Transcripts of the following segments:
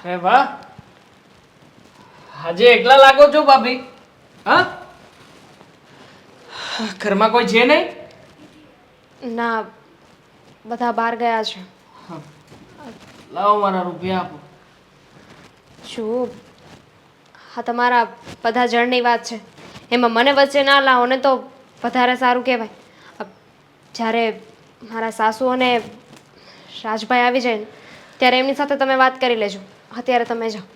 અરે વાહ, આજે એકલા લાગો છો ભાભી? હા, ઘરમાં કોઈ છે નહીં? ના, બધા બહાર ગયા છે. હા, લાવો મારા રૂપિયા આપો. શું? હા, તમારા બધા જણની વાત છે, એમાં મને વચ્ચે ના લાવો ને તો વધારે સારું કહેવાય. જ્યારે મારા સાસુ અને રાજભાઈ આવી જાય ને ત્યારે એમની સાથે તમે વાત કરી લેજો. અત્યારે તમે જાઓ.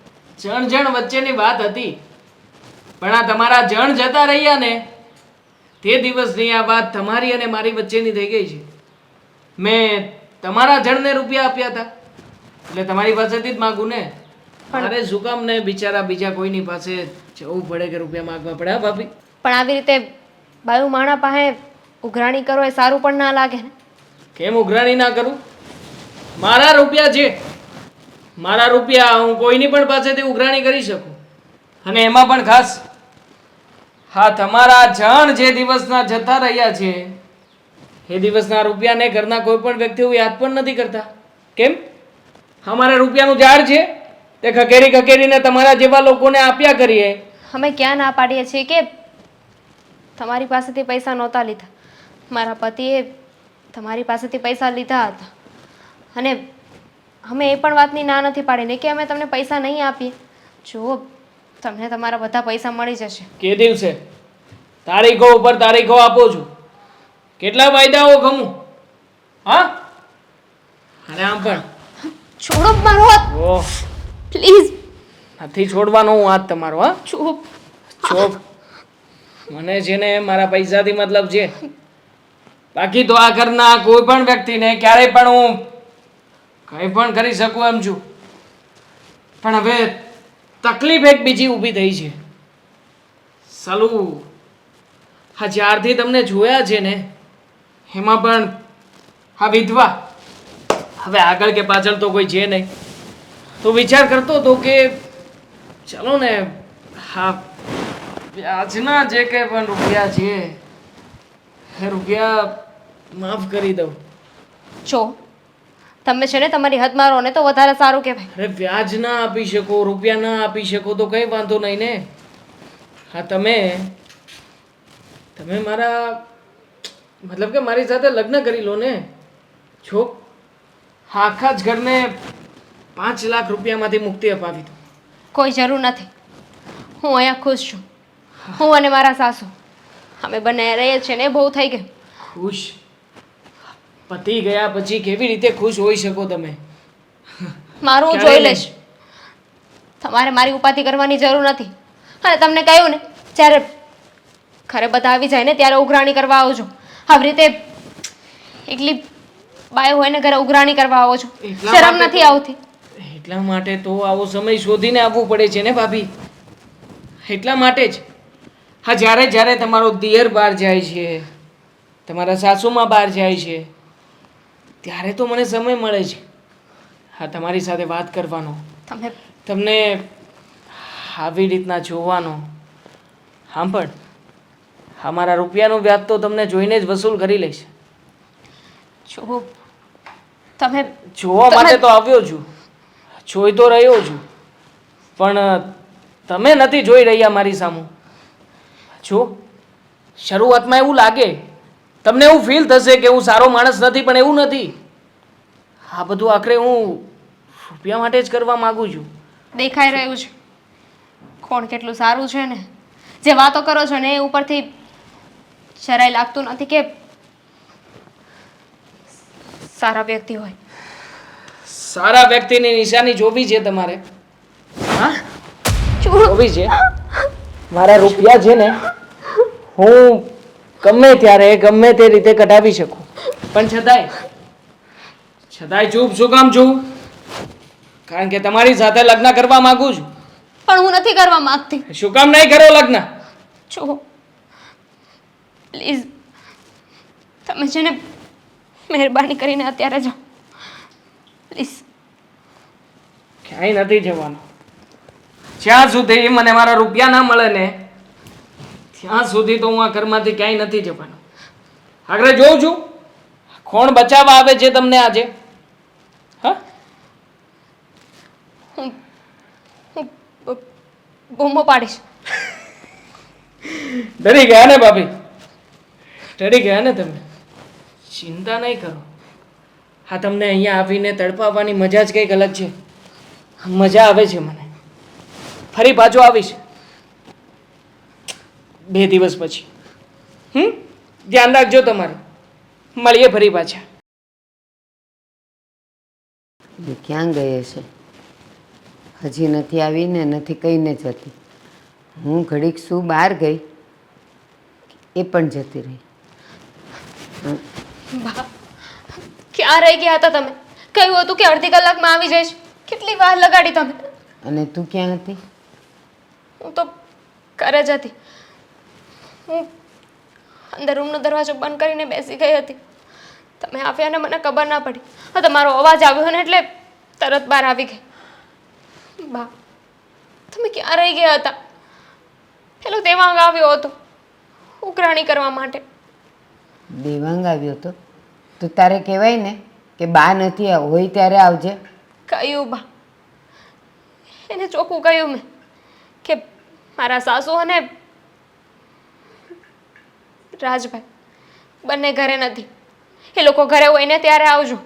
જણ વચ્ચેની વાત હતી, પણ આ તમારા જણ જતા રહ્યા ને તે દિવસની આ વાત તમારી અને મારી વચ્ચેની થઈ ગઈ છે. મેં તમારા જણને રૂપિયા આપ્યા હતા એટલે તમારી પાસેથી જ માગું ને. મારે શું કામ ને બિચારા બીજા કોઈની પાસે જવું પડે કે રૂપિયા માંગવા પડે? હા ભાભી, પણ આવી રીતે બાયું માણા પાસે ઉઘરાણી કરો એ સારું પણ ના લાગે ને. કેમ ઉઘરાણી ના કરું? મારા રૂપિયા છે, મારા રૂપિયા હું કોઈની પણ પાસેથી ઉઘરાણી કરી શકું. અને એમાં પણ ખાસ હા, તમારા જણ જે દિવસના જતા રહ્યા છે એ દિવસના રૂપિયાને ઘરના કોઈ પણ વ્યક્તિઓ યાદ પણ નથી કરતા. કેમ? અમારે રૂપિયાનું ઝાડ છે તે ખકેરીને તમારા જેવા લોકોને આપ્યા કરીએ. અમે ક્યાં ના પાડીએ છીએ કે તમારી પાસેથી પૈસા નહોતા લીધા. મારા પતિએ તમારી પાસેથી પૈસા લીધા હતા અને અમે એ પણ વાતની ના નથી પાડીને કે અમે તમને પૈસા નહીં આપીએ. જો તમને તમારા બધા પૈસા મળી જશે. કે દિવસે તારીખો ઉપર તારીખો આપો છું, કેટલા વાયદાઓ ખમું? હા, અને આમ પણ છોડો મારો હાથ, ઓહ, પ્લીઝ. નથી છોડવાનો હું હાથ તમારો. હા, ચૂપ. ચોપ. મને છે ને મારા પૈસાથી મતલબ છે, બાકી તો આ ઘરના કોઈ પણ વ્યક્તિને ક્યારેય પણ હું કંઈ પણ કરી શકું એમ છું. પણ હવે તકલીફ એક બીજી ઊભી થઈ છે. સાલું હા, જ્યારથી તમને જોયા છે ને એમાં પણ હા વિધવા, હવે આગળ કે પાછળ તો કોઈ છે નહીં, તો વિચાર કરતો હતો કે ચાલો ને હા વ્યાજના જે કંઈ પણ રૂપિયા છે એ રૂપિયા માફ કરી દઉં. જો તમે છે ને તમારી હદ મારો ને તો વધારે સારું કહેવાય. અરે વ્યાજ ના આપી શકો, રૂપિયા ના આપી શકો તો કંઈ વાંધો નહીં ને. હા, તમે મારા મતલબ કે મારી સાથે લગ્ન કરી લો ને. જો આખા જ ઘરને 5 લાખ રૂપિયામાંથી મુક્તિ અપાવી દો. કોઈ જરૂર નથી. હું અહીંયા ખુશ છું. હું અને મારા સાસુ અમે બંને રહીએ છીએ ને બહુ થઈ ગયું. ખુશ? પતિ ગયા પછી કેવી રીતે ખુશ હોઈ શકો તમે? મારું હું જોઈ લઈશ. તમારે મારી ઉપાધિ કરવાની જરૂર નથી. અને તમને કહ્યું ને જ્યારે ઘરે બધા આવી જાય ને ત્યારે ઉઘરાણી કરવા આવજો. આવી રીતે એકલી બાય હોય ને ઘરે ઉઘરાણી કરવા આવો છો, શરમ નથી આવતી? એટલા માટે તો આવો સમય શોધીને આવવું પડે છે ને ભાભી. એટલા માટે જ હા, જ્યારે તમારો દિયર બહાર જાય છે, તમારા સાસુમાં બહાર જાય છે, ત્યારે તો મને સમય મળે છે હા તમારી સાથે વાત કરવાનો, તમને આવી રીતના જોવાનો. સાંભળ, અમારા રૂપિયાનું વ્યાજ તો તમને જોઈને જ વસૂલ કરી લઈશ. જો તમે જોવા માટે તો આવ્યો છું, જોઈ તો રહ્યો છું, પણ તમે નથી જોઈ રહ્યા મારી સામું. જો શરૂઆતમાં એવું લાગે, તમને એવું ફીલ થશે કે હું સારો માણસ નથી, પણ એવું નથી. આ બધું આખરે હું રૂપિયા માટે જ કરવા માંગુ છું. દેખાઈ રહ્યું છે કોણ કેટલું સારું છે ને. જે વાતો કરો છો ને એ ઉપરથી જરાય લાગતું નથી કે સારા વ્યક્તિ હોય. સારા વ્યક્તિની નિશાની જોવી છે તમારે? હા, જોવી છે. મારા રૂપિયા છે ને હું ગમે ત્યારે ગમે તે રીતે કઢાવી શકું, પણ છતાંય ચૂપ શું કામ છું? કારણ કે તમારી સાથે લગ્ન કરવા માંગુ છું. પણ હું નથી કરવા માંગતી. શું કામ નહીં કરો લગ્ન? જો પ્લીઝ તમે છે ને મહેરબાની કરીને અત્યારે જાઓ પ્લીઝ. ક્યાંય નથી જવાનું. જ્યાં સુધી મને મારા રૂપિયા ના મળે ને ત્યાં સુધી તો હું આ ઘરમાંથી ક્યાંય નથી જવાનું. આગળ જોઉં છું કોણ બચાવવા આવે છે તમને આજે. હા, હું બૂમો પાડીશ. ડરી ગયા ને ભાભી, ડરી ગયા ને તમે? ચિંતા નહીં કરો. હા, તમને અહીંયા આવીને તડપાવવાની મજા જ કંઈક અલગ છે. મજા આવે છે મને. ફરી પાછો આવીશ 2 દિવસ પછી. ધ્યાન રાખજો તમારું. મળીએ ફરી પાછા. એ ક્યાં ગઈ હશે? હજી નથી આવી ને નથી કહીને જતી. હું ઘડીક શું બહાર ગઈ, એ પણ જતી રહી. બા, ક્યાં રહી ગયા હતા તમે? કહ્યું હતું કે અડધી કલાકમાં આવી જઈશ. કેટલી વાર લગાડી તમે? અને તું ક્યાં હતી? હું તો ઘરે જ હતી. હું અંદર રૂમનો દરવાજો બંધ કરીને બેસી ગઈ હતી. તમે આવ્યા ને મને ખબર ના પડી. હા, તમારો અવાજ આવ્યો ને એટલે તરત બહાર આવી ગઈ. બા, તમે ક્યાં રહી ગયા હતા? પેલો દેવાંગ આવ્યો હતો ઉઘરાણી કરવા માટે. દેવાંગ આવ્યો હતો તો તારે કહેવાય ને કે બા નથી, હોય ત્યારે આવજે. કહ્યું બા, એને ચોખ્ખું કહ્યું મેં કે મારા સાસુ અને રાજભાઈ બંને ઘરે નથી. એ લોકો ઘરે હોય ને ત્યારે આવજો.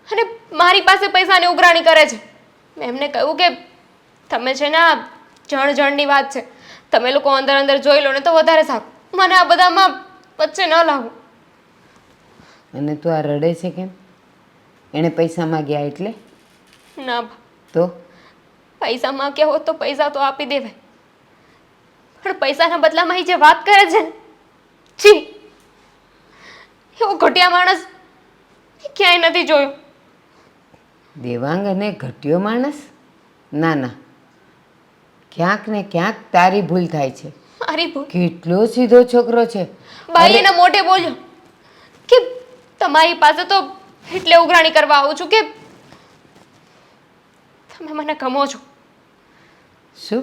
અને મારી પાસે પૈસાની ઉઘરાણી કરે છે. મેં એમને કહ્યું કે તમે છે ને આ જણની વાત છે, તમે લોકો અંદર અંદર જોઈ લો ને તો વધારે સારું. મને આ બધામાં વચ્ચે ન લાવો. અને તું આ રડે છે કેમ? એણે પૈસા માગ્યા એટલે? ના બા, તો પૈસા માંગ્યા હોત તો પૈસા તો આપી દેવાય, પણ પૈસાના બદલામાં એ જે વાત કરે છે ને, છી, એવો ઘટિયા માણસ ક્યાંય નથી જોયો. દેવાંગ અને ઘટ્યો માણસ? ના ના, ક્યાંક ને ક્યાંક તારી ભૂલ થાય છે. મારી ભૂલ? કેટલો સીધો છોકરો છે. ભાઈ એના મોઢે બોલ્યો કે તમારી પાસે તો એટલે ઉઘરાણી કરવા આવું છું કે તમે મને ગમો છો. શું?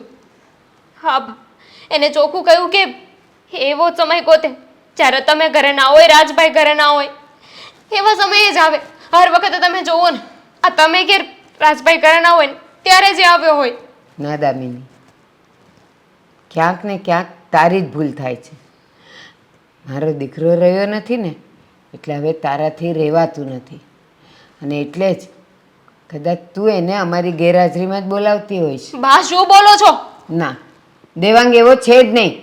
હા બા, એને ચોખ્ખું કહ્યું કે એવો સમય ગોતે જ્યારે તમે ઘરે ના હોય, રાજભાઈ ઘરે ના હોય, એવા સમયે જ આવે. હર વખતે તમે જોવો ને, આ તમે કે રાજભાઈ ઘરે ના હોય ને ત્યારે જ આવ્યો હોય. ના દામિની, ક્યાંક ને ક્યાંક તારી જ ભૂલ થાય છે. મારો દીકરો રહ્યો નથી ને એટલે હવે તારાથી રહેવાતું નથી. અને એટલે જ કદાચ તું એને અમારી ગેરહાજરીમાં જ બોલાવતી હોઈશ. બા, શું બોલો છો? ના, દેવાંગ એવો છે જ નહીં.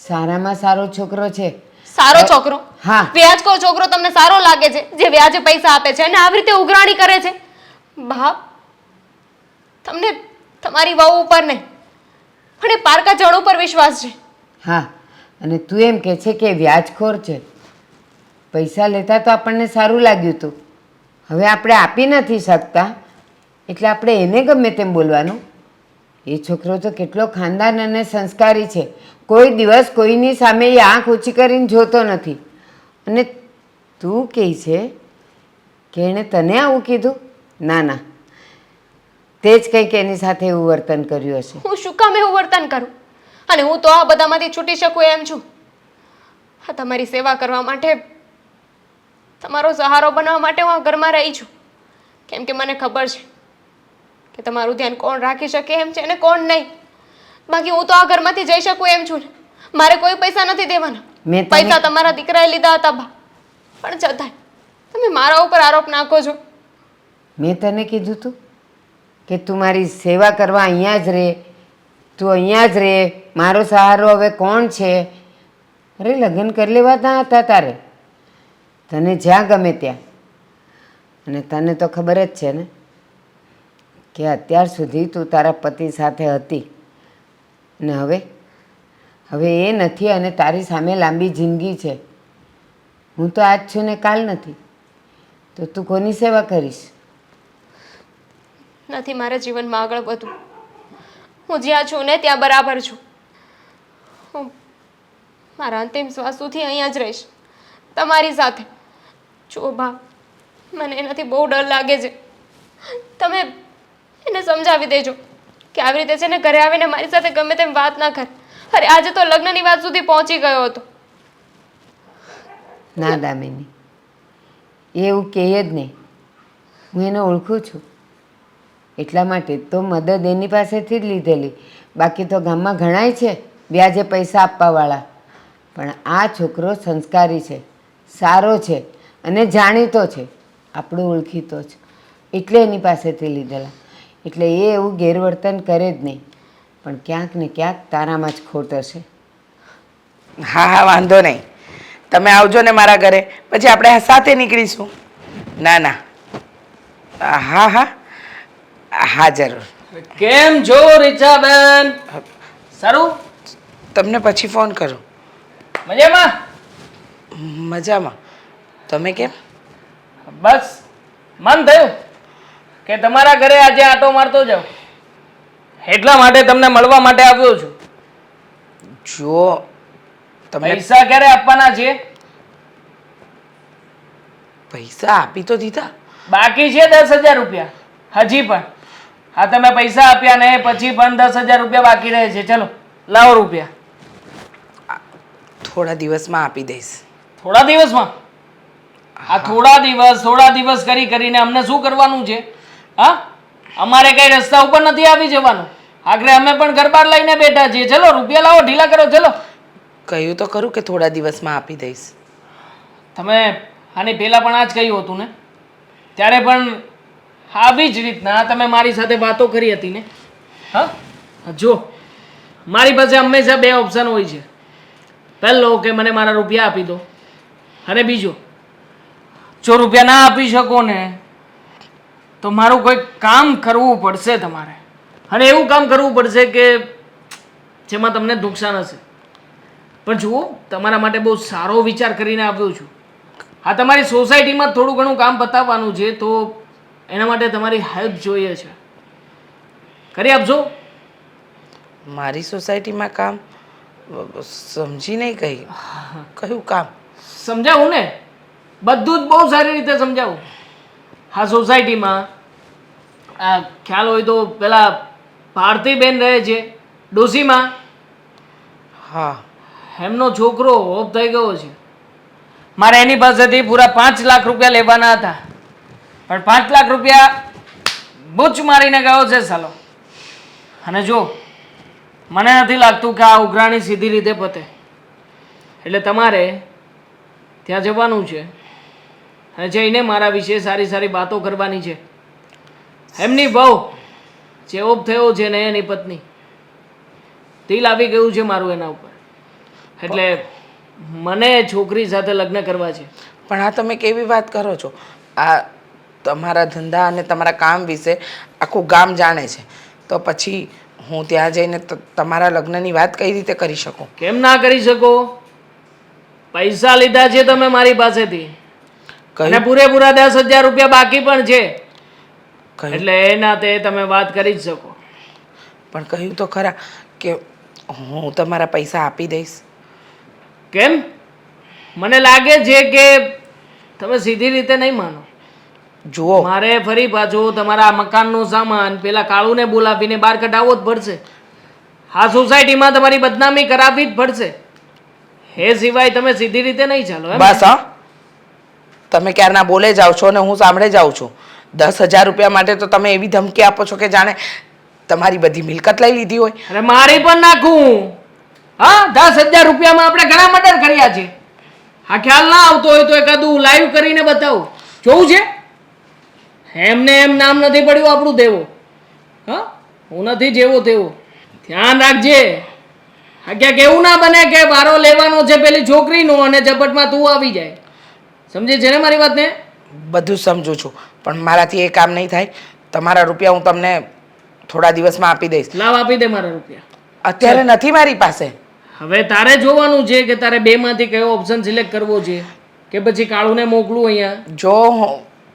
સારામાં સારો છોકરો છે. સારો છોકરો? હા. વ્યાજખોર છોકરો તમને સારો લાગે છે, જે વ્યાજે પૈસા આપે છે અને આવી રીતે ઉઘરાણી કરે છે? બા, તમને તમારી વહુ ઉપર નહીં પણ એ પારકા જણ ઉપર વિશ્વાસ છે. હા, અને તું એમ કહે છે કે વ્યાજખોર છે. પૈસા લેતા તો આપણને સારું લાગ્યું હતું. હવે આપણે આપી નથી શકતા એટલે આપણે એને ગમે તેમ બોલવાનું? એ છોકરો તો કેટલો ખાનદાન અને સંસ્કારી છે. કોઈ દિવસ કોઈની સામે એ આંખ ઊંચી કરીને જોતો નથી. અને તું કહે છે કે એણે તને આવું કીધું? ના ના, તે જ કંઈક એની સાથે એવું વર્તન કર્યું હશે. હું શું કામ એવું વર્તન કરું? અને હું તો આ બધામાંથી છૂટી શકું એમ છું. હા, તમારી સેવા કરવા માટે, તમારો સહારો બનવા માટે હું આ ઘરમાં રહી છું. કેમ કે મને ખબર છે કે તમારું ધ્યાન કોણ રાખી શકે એમ છે અને કોણ નહીં. બાકી હું તો આ ઘરમાંથી જઈ શકું એમ છું ને. મારે કોઈ પૈસા નથી દેવાના. પૈસા તમારા દીકરાએ લીધા હતા બા, પણ છતાંય તમે મારા ઉપર આરોપ નાખો છો. મેં તને કીધું તું કે તું મારી સેવા કરવા અહીંયા જ રહે, તું અહીંયા જ રહે, મારો સહારો હવે કોણ છે? અરે લગ્ન કરી લેવાના હતા તારે, તને જ્યાં ગમે ત્યાં. અને તને તો ખબર જ છે ને કે અત્યાર સુધી તું તારા પતિ સાથે હતી ને હવે એ નથી અને તારી સામે લાંબી જિંદગી છે. હું તો આજ છું ને કાલ નથી, તો તું કોની સેવા કરીશ? નથી મારા જીવનમાં આગળ વધવું. હું જ્યાં છું ને ત્યાં બરાબર છું. હું મારા અંતિમ શ્વાસ સુધી અહીંયા જ રહીશ, તમારી સાથે. જો બા, મને એનાથી બહુ ડર લાગે છે. તમે એને સમજાવી દેજો કે આવી રીતે છે ને ઘરે આવીને મારી સાથે ગમે તેમ વાત ના કર. અરે આજે તો લગ્નની વાત સુધી પહોંચી ગયો હતો. ના દામિની, એ એવું કહે જ નહીં. હું એને ઓળખું છું. એટલા માટે તો મદદ એની પાસેથી જ લીધેલી. બાકી તો ગામમાં ઘણાય છે વ્યાજે પૈસા આપવાવાળા, પણ આ છોકરો સંસ્કારી છે, સારો છે અને જાણીતો છે, આપણો ઓળખીતો છે, એટલે એની પાસેથી લીધેલા. એટલે એ એવું ગેરવર્તન કરે જ નહીં, પણ ક્યાંક ને ક્યાંક તારામાં જ ખોટ હશે. હા હા, વાંધો નહીં. તમે આવજો ને મારા ઘરે, પછી આપણે સાથે નીકળીશું. ના ના, હા હા હા, જરૂર. કેમ છો રીચાબેન? સારું? તમને પછી ફોન કરું. મજામાં? મજામાં. તમે કેમ? બસ મન થયું કે તમારા ઘરે આજે આટો મારતો જાઉં, એટલા માટે તમને મળવા માટે આવ્યો છું. જો તમને પૈસા ક્યારે આપવાના છે? પૈસા આપી તો દીધા. બાકી છે 10,000 રૂપિયા હજી પણ. હા, તમે પૈસા આપ્યા ને પછી પણ 10,000 રૂપિયા બાકી રહે છે. ચલો લાવો રૂપિયા. થોડા દિવસમાં આપી દઈશ. થોડા દિવસમાં? આ થોડા દિવસ કરી કરીને અમને શું કરવાનું છે? હા, અમારે કઈ રસ્તા ઉપર નથી આવી જવાનું. આખરે અમે પણ ઘર બાર લઈને બેઠા છીએ. ચલો રૂપિયા લાવો, ઢીલા કરો. ચલો. કહ્યું તો ખરું કે થોડા દિવસમાં આપી દઈશ. તમે આની પહેલા પણ આ જ કહ્યું હતું ને? ત્યારે પણ આવી જ રીતના તમે મારી સાથે વાતો કરી હતી ને? હા, જો મારી પાસે હંમેશા બે ઓપ્શન હોય છે. પહેલો કે મને મારા રૂપિયા આપી દો, અને બીજો, જો રૂપિયા ના આપી શકો ને તો મારું કોઈ કામ કરવું પડશે તમારે, અને એવું કામ કરવું પડશે કે જેમાં તમને નુકસાન હશે. પણ જુઓ, તમારા માટે બહુ સારો વિચાર કરીને આવ્યો છું. આ તમારી સોસાયટીમાં થોડું ઘણું કામ પતાવવાનું છે, તો એના માટે તમારી હેલ્પ જોઈએ છે. કરી આપજો? મારી સોસાયટીમાં કામ? સમજી નહીં કહી. કયું કામ? સમજાવું ને, બધું જ બહુ સારી રીતે સમજાવું. હા, સોસાયટીમાં આ ખ્યાલ હોય તો પેલા ભારતીબેન રહે છે, ડોસીમાં. હા. એમનો છોકરો ઓફ થઈ ગયો છે. મારે એની પાસેથી પૂરા 5 લાખ રૂપિયા લેવાના હતા, પણ 5 લાખ રૂપિયા બૂચ મારીને ગયો છે સાલો. અને જો મને નથી લાગતું કે આ ઉઘરાણી સીધી રીતે પતે, એટલે તમારે ત્યાં જવાનું છે અને જઈને મારા વિશે સારી સારી વાતો કરવાની છે. એમની બહુ જે ઓફ થયો છે ને એની પત્ની, દિલ આવી ગયું છે મારું એના ઉપર, એટલે મને છોકરી સાથે લગ્ન કરવા છે. પણ આ તમે કેવી વાત કરો છો? આ તમારા ધંધા અને તમારા કામ વિશે આખું ગામ જાણે છે, તો પછી હું ત્યાં જઈને તમારા લગ્નની વાત કઈ રીતે કરી શકું? કેમ ના કરી શકો? પૈસા લીધા છે તમે મારી પાસેથી, અને પૂરેપૂરા 10,000 રૂપિયા બાકી પણ છે, એટલે એના તે તમે વાત કરી જ શકો. પણ કહ્યું તો ખરા કે હું તમારા પૈસા આપી દઈશ. કેમ? મને લાગે છે કે તમે સીધી રીતે નહીં માનો. જુઓ, મારે ફરી પાછો તમારા મકાનનો સામાન પેલા કાળુને બોલાવીને બહાર કઢાવવો જ પડશે. આ સોસાયટીમાં તમારી બદનામી કરાવવી જ પડશે. એ સિવાય તમે સીધી રીતે નહીં ચાલો એમ? બસ હા, તમે ક્યારના બોલે જાઓ છો ને હું સાંભળે જાઉં છું. 10,000 રૂપિયા માટે તો તમે એવી ધમકી આપો છો કે જાણે તમારી બધી મિલકત લઈ લીધી હોય. અરે મારી પણ નાખું. હા, 10,000 રૂપિયામાં આપણે ઘણા મર્ડર કર્યા છે. આ ખ્યાલ ના આવતો હોય તો એકાદું લાઈવ કરીને બતાવો. જોવું છે? એમને એમ નામ નથી પડ્યું આપણું દેવો. હા, હું નથી જેવો તેવો. ધ્યાન રાખજે. આ ક્યાંક એવું ના બને કે વારો લેવાનો છે પેલી છોકરીનો અને ઝપટમાં તું આવી જાય. સમજે છે ને મારી વાતને? બધું સમજુ છું, પણ મારાથી એ કામ નહીં થાય. તમારા રૂપિયા હું તમને થોડા દિવસમાં આપી દઈશ. લાવ, આપી દે મારા રૂપિયા. અત્યારે નથી મારી પાસે. હવે તારે જોવાનું છે કે તારે બેમાંથી કયો ઓપ્શન સિલેક્ટ કરવો છે, કે પછી કાળુને મોકલું અહીંયા. જો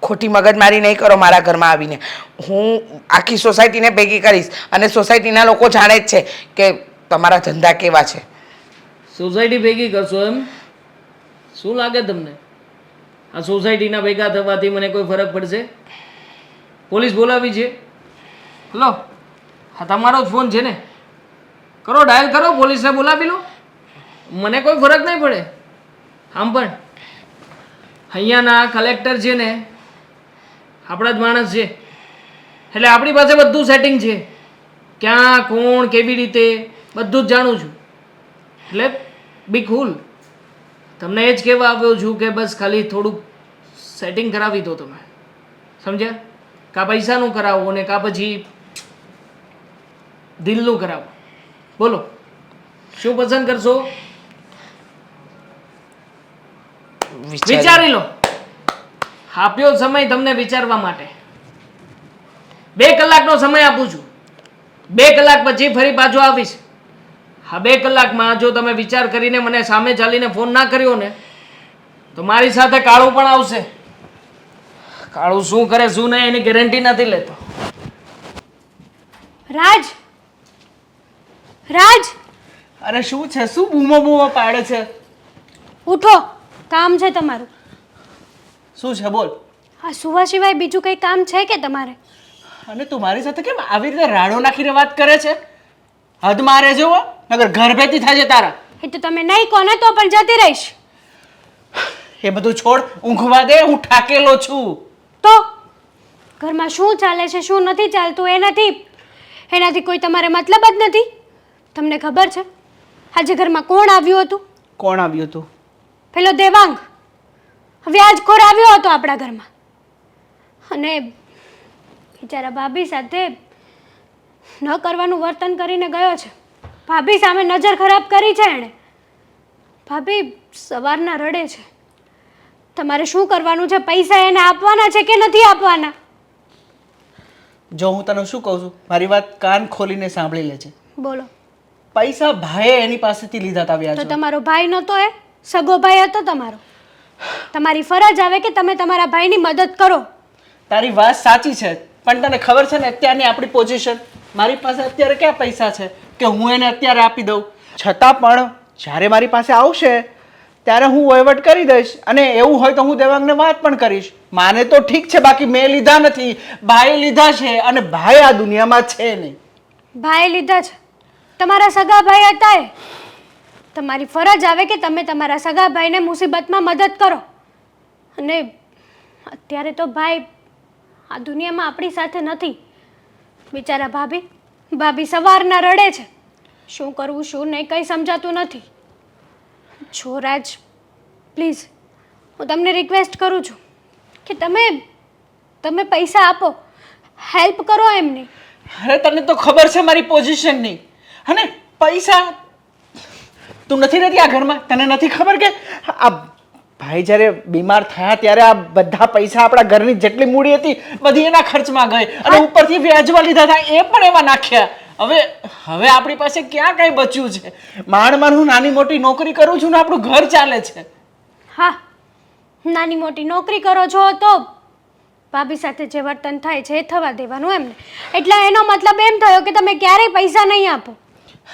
ખોટી મગજમારી નહીં કરો મારા ઘરમાં આવીને. હું આખી સોસાયટીને ભેગી કરીશ, અને સોસાયટીના લોકો જાણે જ છે કે તમારા ધંધા કેવા છે. સોસાયટી ભેગી કરશો એમ? શું લાગે તમને આ સોસાયટીના ભેગા થવાથી મને કોઈ ફરક પડશે? પોલીસ બોલાવી છે? લો, હા તમારો જ ફોન છે ને, કરો ડાયલ કરો, પોલીસને બોલાવી લો. મને કોઈ ફરક નહીં પડે. આમ પણ અહીંયાના કલેક્ટર છે ને આપણા જ માણસ છે, એટલે આપણી પાસે બધું સેટિંગ છે, ક્યાં કોણ કેવી રીતે બધું જ જાણું છું. એટલે બી કુલ. તમને એ જ કહેવા આવ્યો છું કે બસ ખાલી થોડુંક સેટિંગ કરાવી દો તમે, સમજ્યા? કાં પૈસાનું કરાવો અને કાં પછી દિલનું કરાવો. બોલો શું પસંદ કરશો? વિચારી લો. આપ્યો સમય તમને વિચારવા માટે. 2 કલાકનો સમય આપું છું. 2 કલાક પછી ફરી પાછો આવીશ. હા, 2 કલાકમાં જો તમે વિચાર કરીને મને સામે ચાલીને ફોન ના કર્યો ને તો મારી સાથે કાળું પણ આવશે. કાળું શું કરે શું નહીં એની ગેરંટી નથી લેતો. રાજ, રાજ, અરે શું છે? શું બૂમો બૂમો પાડે છે? ઉઠો, કામ છે તમારું. શું છે બોલ? આ સુવા સિવાય બીજું કંઈ કામ છે કે તમારે? અને તું મારી સાથે કેમ આવી રીતે રાડો નાખીને વાત કરે છે? હદ મારે જો નગર ઘર ભેતી થાય છે તારા. એ તો તમે નહીં કોને તો પણ જતી રહીશ. એ બધું છોડ, ઊંઘવા દે, હું ઠાકેલો છું. તો ઘરમાં શું ચાલે છે શું નથી ચાલતું એનાથી કોઈ તમારે મતલબ જ નથી. તમને ખબર છે આજે ઘરમાં કોણ આવ્યું હતું? કોણ આવ્યું હતું? પેલો દેવાંગ વ્યાજખોર આવ્યો હતો આપણા ઘરમાં અને બિચારા ભાભી સાથે ન કરવાનું વર્તન કરીને ગયો છે. ભાભી સામે નજર ખરાબ કરી છે એણે. ભાભી સવારના રડે છે. તમારે શું કરવાનું છે? પૈસા એને આપવાના છે કે નથી આપવાના? જો હું તને શું કહું છું, મારી વાત કાન ખોલીને સાંભળી લેજે. બોલો. પૈસા ભાઈએ એની પાસેથી લીધા હતા તો વ્યાજ. તમારો ભાઈ નહોતો, એ સગો ભાઈ હતો તમારો. તમારી ફરજ આવે કે તમે તમારા ભાઈની મદદ કરો. તારી વાત સાચી છે, પણ તને ખબર છે ને અત્યારની આપણી પોઝિશન. મારી પાસે અત્યારે ક્યાં પૈસા છે કે હું એને અત્યારે આપી દઉં? છતાં પણ જ્યારે મારી પાસે આવશે ત્યારે હું વહીવટ કરી દઈશ. અને એવું હોય તો હું દેવાંગને વાત પણ કરીશ. માને તો ઠીક છે, બાકી મેં લીધા નથી, ભાઈ લીધા છે. અને ભાઈ આ દુનિયામાં છે નહીં. ભાઈ લીધા છે, તમારા સગા ભાઈ હતા એ. તમારી ફરજ આવે કે તમે તમારા સગા ભાઈને મુસીબતમાં મદદ કરો. અને અત્યારે તો ભાઈ આ દુનિયામાં આપણી સાથે નથી. બિચારા ભાભી સવારના રડે છે. શું કરવું શું નહીં કંઈ સમજાતું નથી. જો રાજ, પ્લીઝ હું તમને રિક્વેસ્ટ કરું છું કે તમે પૈસા આપો, હેલ્પ કરો એમની. અરે તને તો ખબર છે મારી પોઝિશનની. અને પૈસા તું નથી રહેતી આ ઘરમાં? તને નથી ખબર કે આ ભાઈ જ્યારે બીમાર થયા ત્યારે આ બધા પૈસા આપણા ઘરની જેટલી મૂડી હતી બધી એના ખર્ચમાં ગઈ. અને ઉપરથી વ્યાજવા લીધા હતા એ પણ એમાં નાખ્યા. હવે આપણી પાસે ક્યાં કઈ બચ્યું છે? માંડ હું નાની મોટી નોકરી કરું છું ને આપણું ઘર ચાલે છે. હા, નાની મોટી નોકરી કરો છો તો ભાભી સાથે જે વર્તન થાય છે એ થવા દેવાનું એમને. એટલે એનો મતલબ એમ થયો કે તમે ક્યારેય પૈસા નહીં આપો.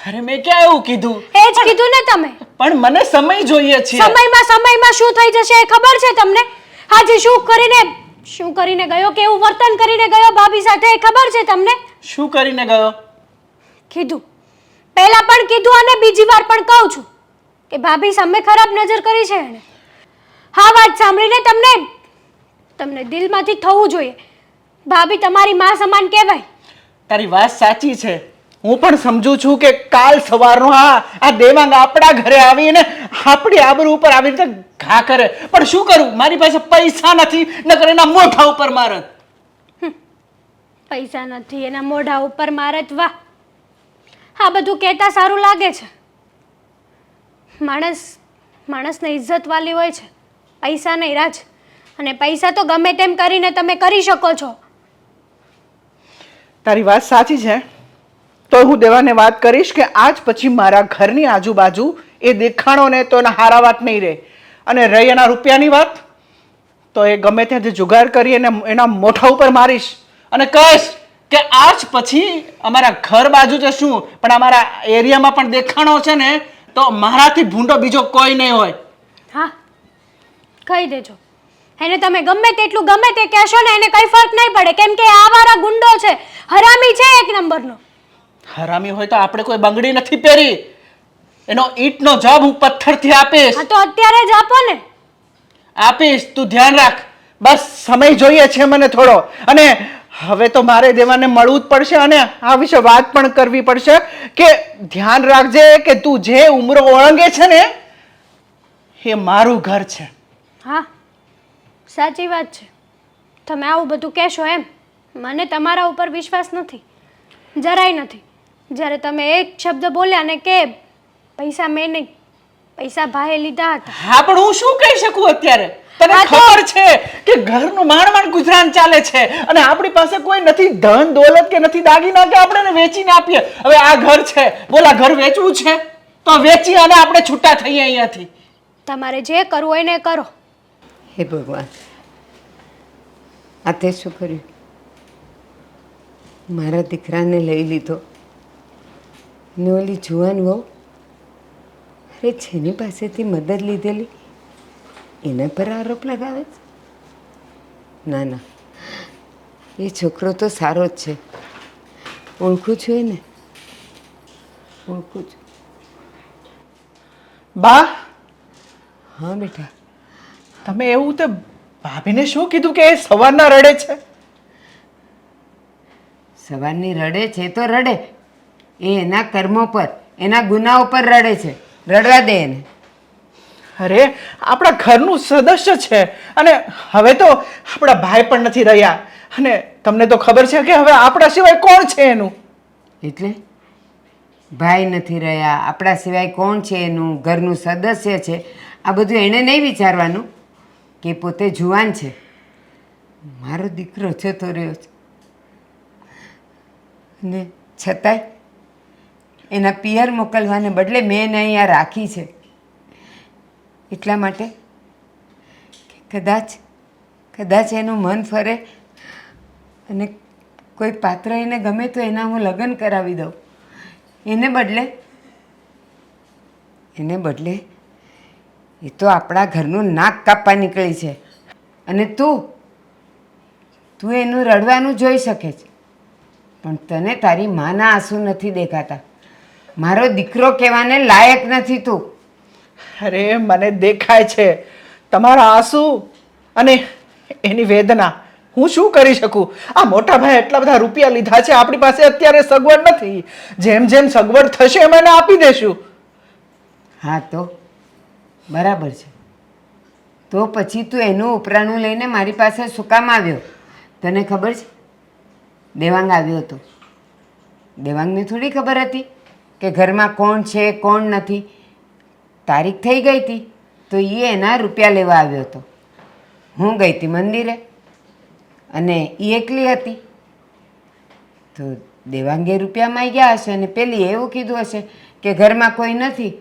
અરે મેં ક્યાં એવું કીધું? એ જ કીધું ને તમે. પણ મને સમય જોઈએ છે. સમયમાં શું થઈ જશે એ ખબર છે તમને? આજે શું કરીને ગયો, કેવું વર્તન કરીને ગયો ભાભી સાથે એ ખબર છે તમને? શું કરીને ગયો? કીધું, પહેલા પણ કીધું અને બીજી વાર પણ કહું છું કે ભાભી સામે ખરાબ નજર કરી છે એણે. હા, વાત સાંભળીને તમને દિલમાંથી થવું જોઈએ. ભાભી તમારી માં સમાન કહેવાય. તારી વાત સાચી છે. હું પણ સમજુ છું કે કાલ સવારનો આ દેવાંગ આપણા ઘરે આવીને આપણી આબરૂ ઉપર આવી રીતે ઘા કરે. પણ શું કરું? મારી પાસે પૈસા નથી, નકર એના મોઢા ઉપર મારત. પૈસા નથી એના મોઢા ઉપર મારત? વાહ, આ બધું કહેતા સારું લાગે છે. માણસને ઇજ્જત વાલી હોય છે, પૈસા નહીં રાજ. અને પૈસા તો ગમે તેમ કરીને તમે કરી શકો છો. તારી વાત સાચી છે. તો હું દેવાને વાત કરીશ કે આજ પછી મારા ઘરની આજુબાજુ એ દેખાણો ને તો એના હારા વાત નહીં રહે. અને રહી એના રૂપિયાની વાત, તો એ ગમે ત્યાંથી જુગાડ કરી અને એના મોઢા ઉપર મારીશ અને કહીશ કે આજ પછી અમારા ઘર બાજુ છે શું પણ અમારા એરિયામાં પણ દેખાણો છે ને તો મારાથી ભૂંડો બીજો કોઈ નહીં હોય. હા, કહી દેજો એને. તમે ગમે તે કહેશો ને એને કંઈ ફરક નહીં પડે, કેમ કે આવારા ગુંડો છે, હરામી છે એક નંબરનો. હરામી હોય તો આપણે કોઈ બંગડી નથી પહેરી. એનો ઈંટનો જવાબ હું પથ્થરથી આપીશ. હા, તો અત્યારે જ આપો ને. આપીશ, તું ધ્યાન રાખ. બસ સમય જોઈએ છે મને થોડો. અને હવે તો મારે દેવાને મળવું જ પડશે અને આ વિશે વાત પણ કરવી પડશે કે ધ્યાન રાખજે કે તું જે ઉમરો ઓળંગે છે ને એ મારું ઘર છે. હા સાચી વાત છે. તમે આવું બધું કહેશો એમ મને તમારા ઉપર વિશ્વાસ નથી, જરાય નથી. જ્યારે તમે એક શબ્દ બોલ્યા ને કે પૈસા મેં નહીં, પૈસા ભાઈએ લીધા હતા. હા પણ હું શું કહી શકું અત્યારે? તને હા તો- ખબર છે કે ઘરનું માંડ ગુજરાન ચાલે છે અને આપણી પાસે કોઈ નથી ધન દોલત કે નથી દાગીના કે આપણે એને વેચીને આપીએ. હવે આ ઘર છે, બોલ આ ઘર વેચવું છે તો વેચી અને આપણે છૂટા થઈએ અહીંયાથી. તમારે જે કરવું હોય ને કરો. હે ભગવાન, આ તે શું કર્યું? મારા દીકરાને લઈ લીધો ને ઓલી જુવાન વહુ, અરે જેની પાસેથી મદદ લીધેલી એના પર આરોપ લગાવે છે? ના ના, એ છોકરો તો સારો જ છે. ઓળખું છું એને, ઓળખું છું. બા, હા બેટા. તમે એવું તે ભાભીને શું કીધું કે એ સવારના રડે છે? સવારની રડે છે તો રડે, એ એના કર્મો પર એના ગુનાઓ પર રડે છે, રડવા દે એને. અરે આપણા ઘરનું સદસ્ય છે અને હવે તો આપણા ભાઈ પણ નથી રહ્યા અને તમને તો ખબર છે કે હવે આપણા સિવાય કોણ છે એનું? એટલે ભાઈ નથી રહ્યા, આપણા સિવાય કોણ છે એનું, ઘરનું સદસ્ય છે, આ બધું એણે નહીં વિચારવાનું કે પોતે જુવાન છે. મારો દીકરો જતો રહ્યો છે ને છતાંય એના પિયર મોકલવાને બદલે મેં એને અહીંયા રાખી છે એટલા માટે કે કદાચ એનું મન ફરે અને કોઈ પાત્ર એને ગમે તો એના હું લગ્ન કરાવી દઉં. એને બદલે એ તો આપણા ઘરનું નાક કાપવા નીકળી છે અને તું એનું રડવાનું જોઈ શકે છે પણ તને તારી માના આંસુ નથી દેખાતા. મારો દીકરો કહેવાને લાયક નથી તું. અરે મને દેખાય છે તમારા આંસુ અને એની વેદના. હું શું કરી શકું? આ મોટા ભાઈ એટલા બધા રૂપિયા લીધા છે, આપણી પાસે અત્યારે સગવડ નથી. જેમ જેમ સગવડ થશે એમ એને આપી દેશું. હા તો બરાબર છે, તો પછી તું એનું ઉપરાણું લઈને મારી પાસે શું કામ આવ્યો? તને ખબર છે દેવાંગ આવ્યો હતો? દેવાંગને થોડી ખબર હતી કે ઘરમાં કોણ છે કોણ નથી? તારીખ થઈ ગઈ હતી તો એ એના રૂપિયા લેવા આવ્યો હતો. હું ગઈ હતી મંદિરે અને એ એકલી હતી તો દેવાંગે રૂપિયા માંગ્યા હશે અને પેલી એવું કીધું હશે કે ઘરમાં કોઈ નથી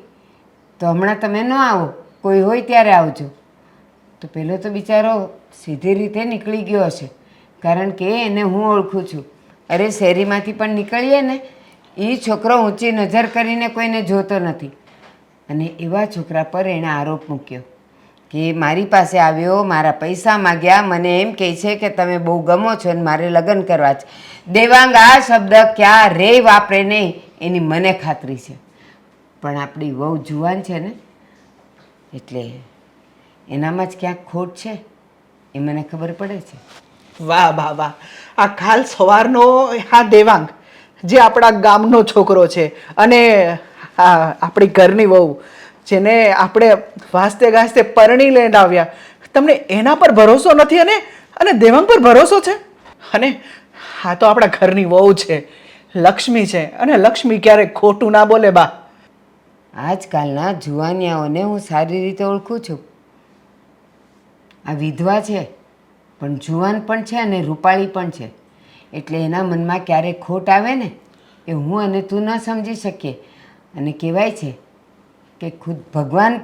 તો હમણાં તમે ન આવો, કોઈ હોય ત્યારે આવજો. તો પેલો તો બિચારો સીધી રીતે નીકળી ગયો હશે કારણ કે એને હું ઓળખું છું. અરે શેરીમાંથી પણ નીકળીએ ને એ છોકરો ઊંચી નજર કરીને કોઈને જોતો નથી અને એવા છોકરા પર એણે આરોપ મૂક્યો કે મારી પાસે આવ્યો, મારા પૈસા માગ્યા, મને એમ કહે છે કે તમે બહુ ગમો છો અને મારે લગ્ન કરવા છે. દેવાંગ આ શબ્દ ક્યારેય વાપરે નહીં એની મને ખાતરી છે. પણ આપણી વહુ જુવાન છે ને એટલે એનામાં જ ક્યાંક ખોટ છે એ મને ખબર પડે છે. વાહ વાહ વાહ, આ કાલ સવારનો આ દેવાંગ જે આપણા ગામનો છોકરો છે અને આપણી ઘરની વહુ જેને આપણે વાસ્તે ગાસ્તે પરણી લઈને આવ્યા, તમને એના પર ભરોસો નથી અને દેવાંગ પર ભરોસો છે? અને આ તો આપણા ઘરની વહુ છે, લક્ષ્મી છે અને લક્ષ્મી ક્યારેક ખોટું ના બોલે બા. આજકાલના જુવાનિયાઓને હું સારી રીતે ઓળખું છું. આ વિધવા છે પણ જુવાન પણ છે અને રૂપાળી પણ છે એટલે એના મનમાં ક્યારેક ખોટ આવે ને એ હું અને તું ન સમજી શકીએ. અને કહેવાય છે કે ખુદ ભગવાન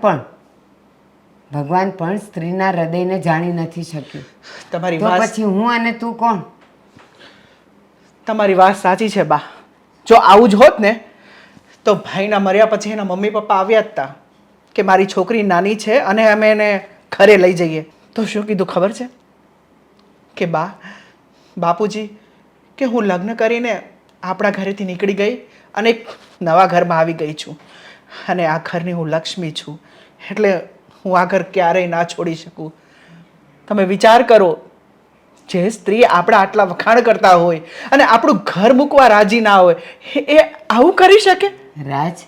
પણ સ્ત્રીના હૃદયને જાણી નથી શક્યું. તમારી તો વાત પછી હું અને તું કોણ? તમારી વાત સાચી છે બા. જો આવું જ હોત ને તો ભાઈના મર્યા પછી એના મમ્મી પપ્પા આવ્યા જ હતા કે મારી છોકરી નાની છે અને અમે એને ઘરે લઈ જઈએ. તો શું કીધું ખબર છે કે બાપુજી કે હું લગ્ન કરીને આપણા ઘરેથી નીકળી ગઈ અને એક નવા ઘરમાં આવી ગઈ છું અને આ ઘરની હું લક્ષ્મી છું એટલે હું આ ઘર ક્યારેય ના છોડી શકું. તમે વિચાર કરો, જે સ્ત્રી આપણા આટલા વખાણ કરતા હોય અને આપણું ઘર મૂકવા રાજી ના હોય એ આવું કરી શકે? રાજ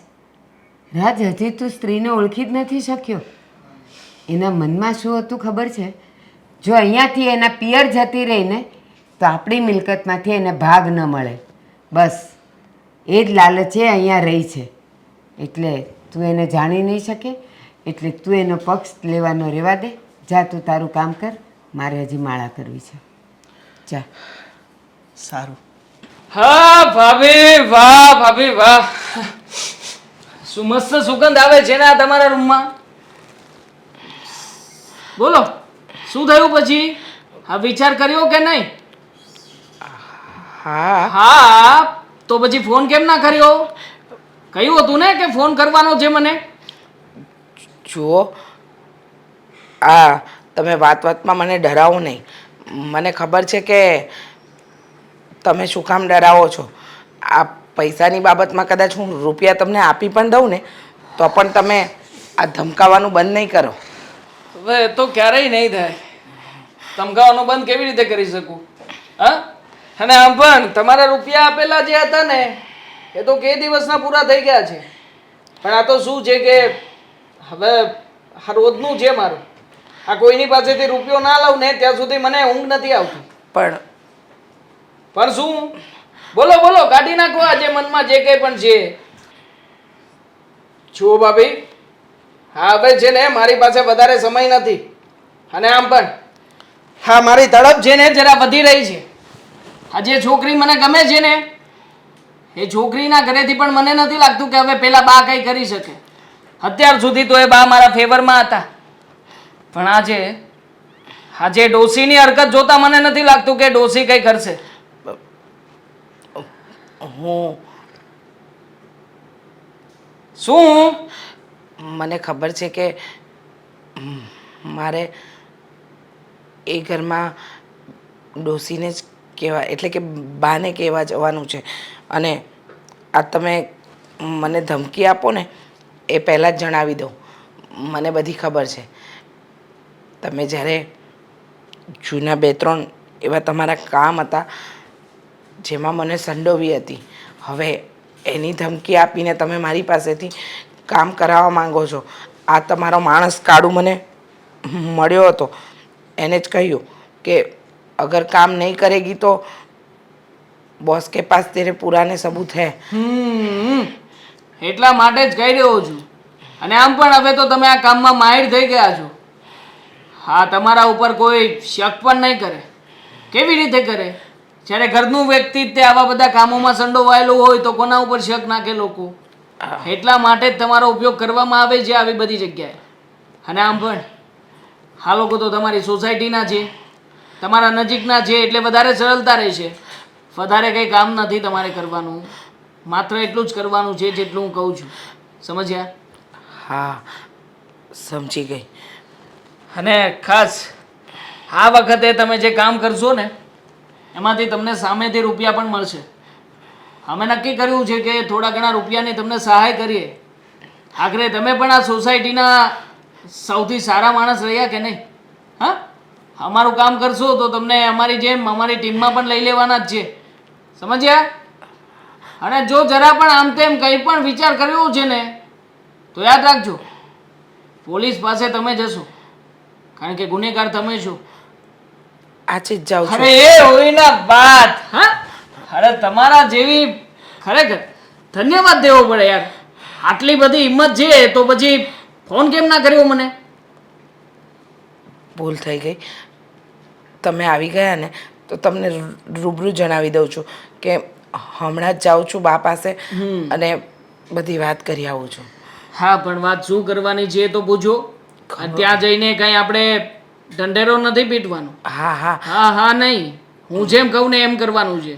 રાજ હજી તું સ્ત્રીને ઓળખી જ નથી શક્યો. એના મનમાં શું હતું ખબર છે? જો અહીંયાથી એના પિયર જતી રહીને તો આપણી મિલકતમાંથી એને ભાગ ન મળે, બસ એ જ લાલચે અહીંયા રહી છે. એટલે તું એને જાણી નહીં શકે, એટલે તું એનો પક્ષ લેવાનો રહેવા દે. જા તું તારું કામ કર, મારે હજી માળા કરવી છે. જા. સારું. હા ભાભી, વાહ ભાભી વાહ, શું મસ્ત સુગંધ આવે છે ને આ તમારા રૂમમાં. બોલો શું થયું પછી? હા વિચાર કર્યો કે નહીં? હા હા તો પછી ફોન કેમ ના કર્યો? કહ્યું હતું ને કે ફોન કરવાનો છે મને. જુઓ, તમે વાતમાં મને ડરાવો નહીં. મને ખબર છે કે તમે શું કામ ડરાવો છો. આ પૈસાની બાબતમાં કદાચ હું રૂપિયા તમને આપી પણ દઉં ને તો પણ તમે આ ધમકાવાનું બંધ નહીં કરો. હવે એ તો ક્યારેય નહીં થાય. ધમકાવાનું બંધ કેવી રીતે કરી શકું? હા, અને આમ પણ તમારા રૂપિયા આપેલા જે હતા ને એ તો કે દિવસના પૂરા થઈ ગયા છે. પણ આ તો શું છે કે હવે આ રોજનું છે મારું. આ કોઈની પાસેથી રૂપિયો ના લઉં ને ત્યાં સુધી મને ઊંઘ નથી આવતી. પણ શું? બોલો બોલો, કાઢી નાખો આજે મનમાં જે કંઈ પણ છે. જુઓ ભાભી, હા હવે છે ને મારી પાસે વધારે સમય નથી. અને આમ પણ હા મારી તડપ છે ને જરા વધી રહી છે. આ જે છોકરી મને ગમે છે ને એ છોકરીના ઘરેથી પણ મને નથી લાગતું કે હવે પેલા બા કંઈ કરી શકે. અત્યાર સુધી તો એ બા મારા ફેવરમાં હતા, પણ આજે ડોસીની હરકત જોતા મને નથી લાગતું કે ડોસી કંઈ કરશે. શું? મને ખબર છે કે મારે એ ઘરમાં ડોસીને જ કહેવા એટલે કે બાને કહેવા જવાનું છે. અને આ તમે મને ધમકી આપો ને એ પહેલાં જ જણાવી દઉં. મને બધી ખબર છે. તમે જ્યારે જૂના 2-3 એવા તમારા કામ હતા જેમાં મને સંડોવી હતી, હવે એની ધમકી આપીને તમે મારી પાસેથી કામ કરાવવા માંગો છો. આ તમારો માણસ કાળુ મને મળ્યો હતો, એને જ કહ્યું કે અગર કામ નહીં કરેગી તો બોસ કે પાસ તેરે પુરાને સબૂત હૈ. એટલા માટે જ કહી રહ્યો છું. અને આમ પણ હવે તો તમે આ કામમાં માહિર થઈ ગયા છો. હા, તમારા ઉપર કોઈ શક પણ નહીં કરે. કેવી રીતે કરે? જ્યારે ઘરનું વ્યક્તિ તે આવા બધા કામોમાં સંડોવાયેલું હોય તો કોના ઉપર શક નાખે લોકો? એટલા માટે જ તમારો ઉપયોગ કરવામાં આવે છે આવી બધી જગ્યાએ. અને આમ પણ આ લોકો તો તમારી સોસાયટીના છે, તમારા નજીકના છે, એટલે વધારે સરળતા રહેશે. વધારે કંઈ કામ નથી તમારે કરવાનું, માત્ર એટલું જ કરવાનું છે જેટલું હું કહું છું. સમજ્યા? હા, સમજી ગઈ. અને ખાસ આ વખતે તમે જે કામ કરશો ને એમાંથી તમને સામેથી રૂપિયા પણ મળશે. અમે નક્કી કર્યું છે કે થોડા ઘણા રૂપિયાની તમને સહાય કરીએ. આખરે તમે પણ આ સોસાયટીના સૌથી સારા માણસ રહ્યા કે નહીં? હા, અમારું કામ કરશો તો તમને અમારી જેમ અમારી ટીમમાં પણ લઈ લેવાના જ છે. સમજ્યા? અને જો જરા પણ આમ તેમ કંઈ પણ વિચાર કર્યો છે ને તો યાદ રાખજો, પોલીસ પાસે તમે જશો, કારણ કે ગુનેગાર તમે છો. આજે જ જાઉં છું. અરે એ હોય ના વાત. હા, અરે તમારા જેવી ખરેખર ધન્યવાદ દેવો પડે યાર. આટલી બધી હિંમત છે તો પછી ફોન કેમ ના કર્યો મને? ભૂલ થઈ ગઈ. તમે આવી ગયા ને તો તમને રૂબરૂ જણાવી દઉં છું કે હમણાં જ જાઉં છું બા પાસે અને બધી વાત કરી આવું છું. હા, પણ વાત શું કરવાની છે તો પૂછો. ત્યાં જઈને કઈ આપણે ઢંઢેરો નથી પીટવાનો. હા હા હા હા નહીં, હું જેમ કહું ને એમ કરવાનું છે.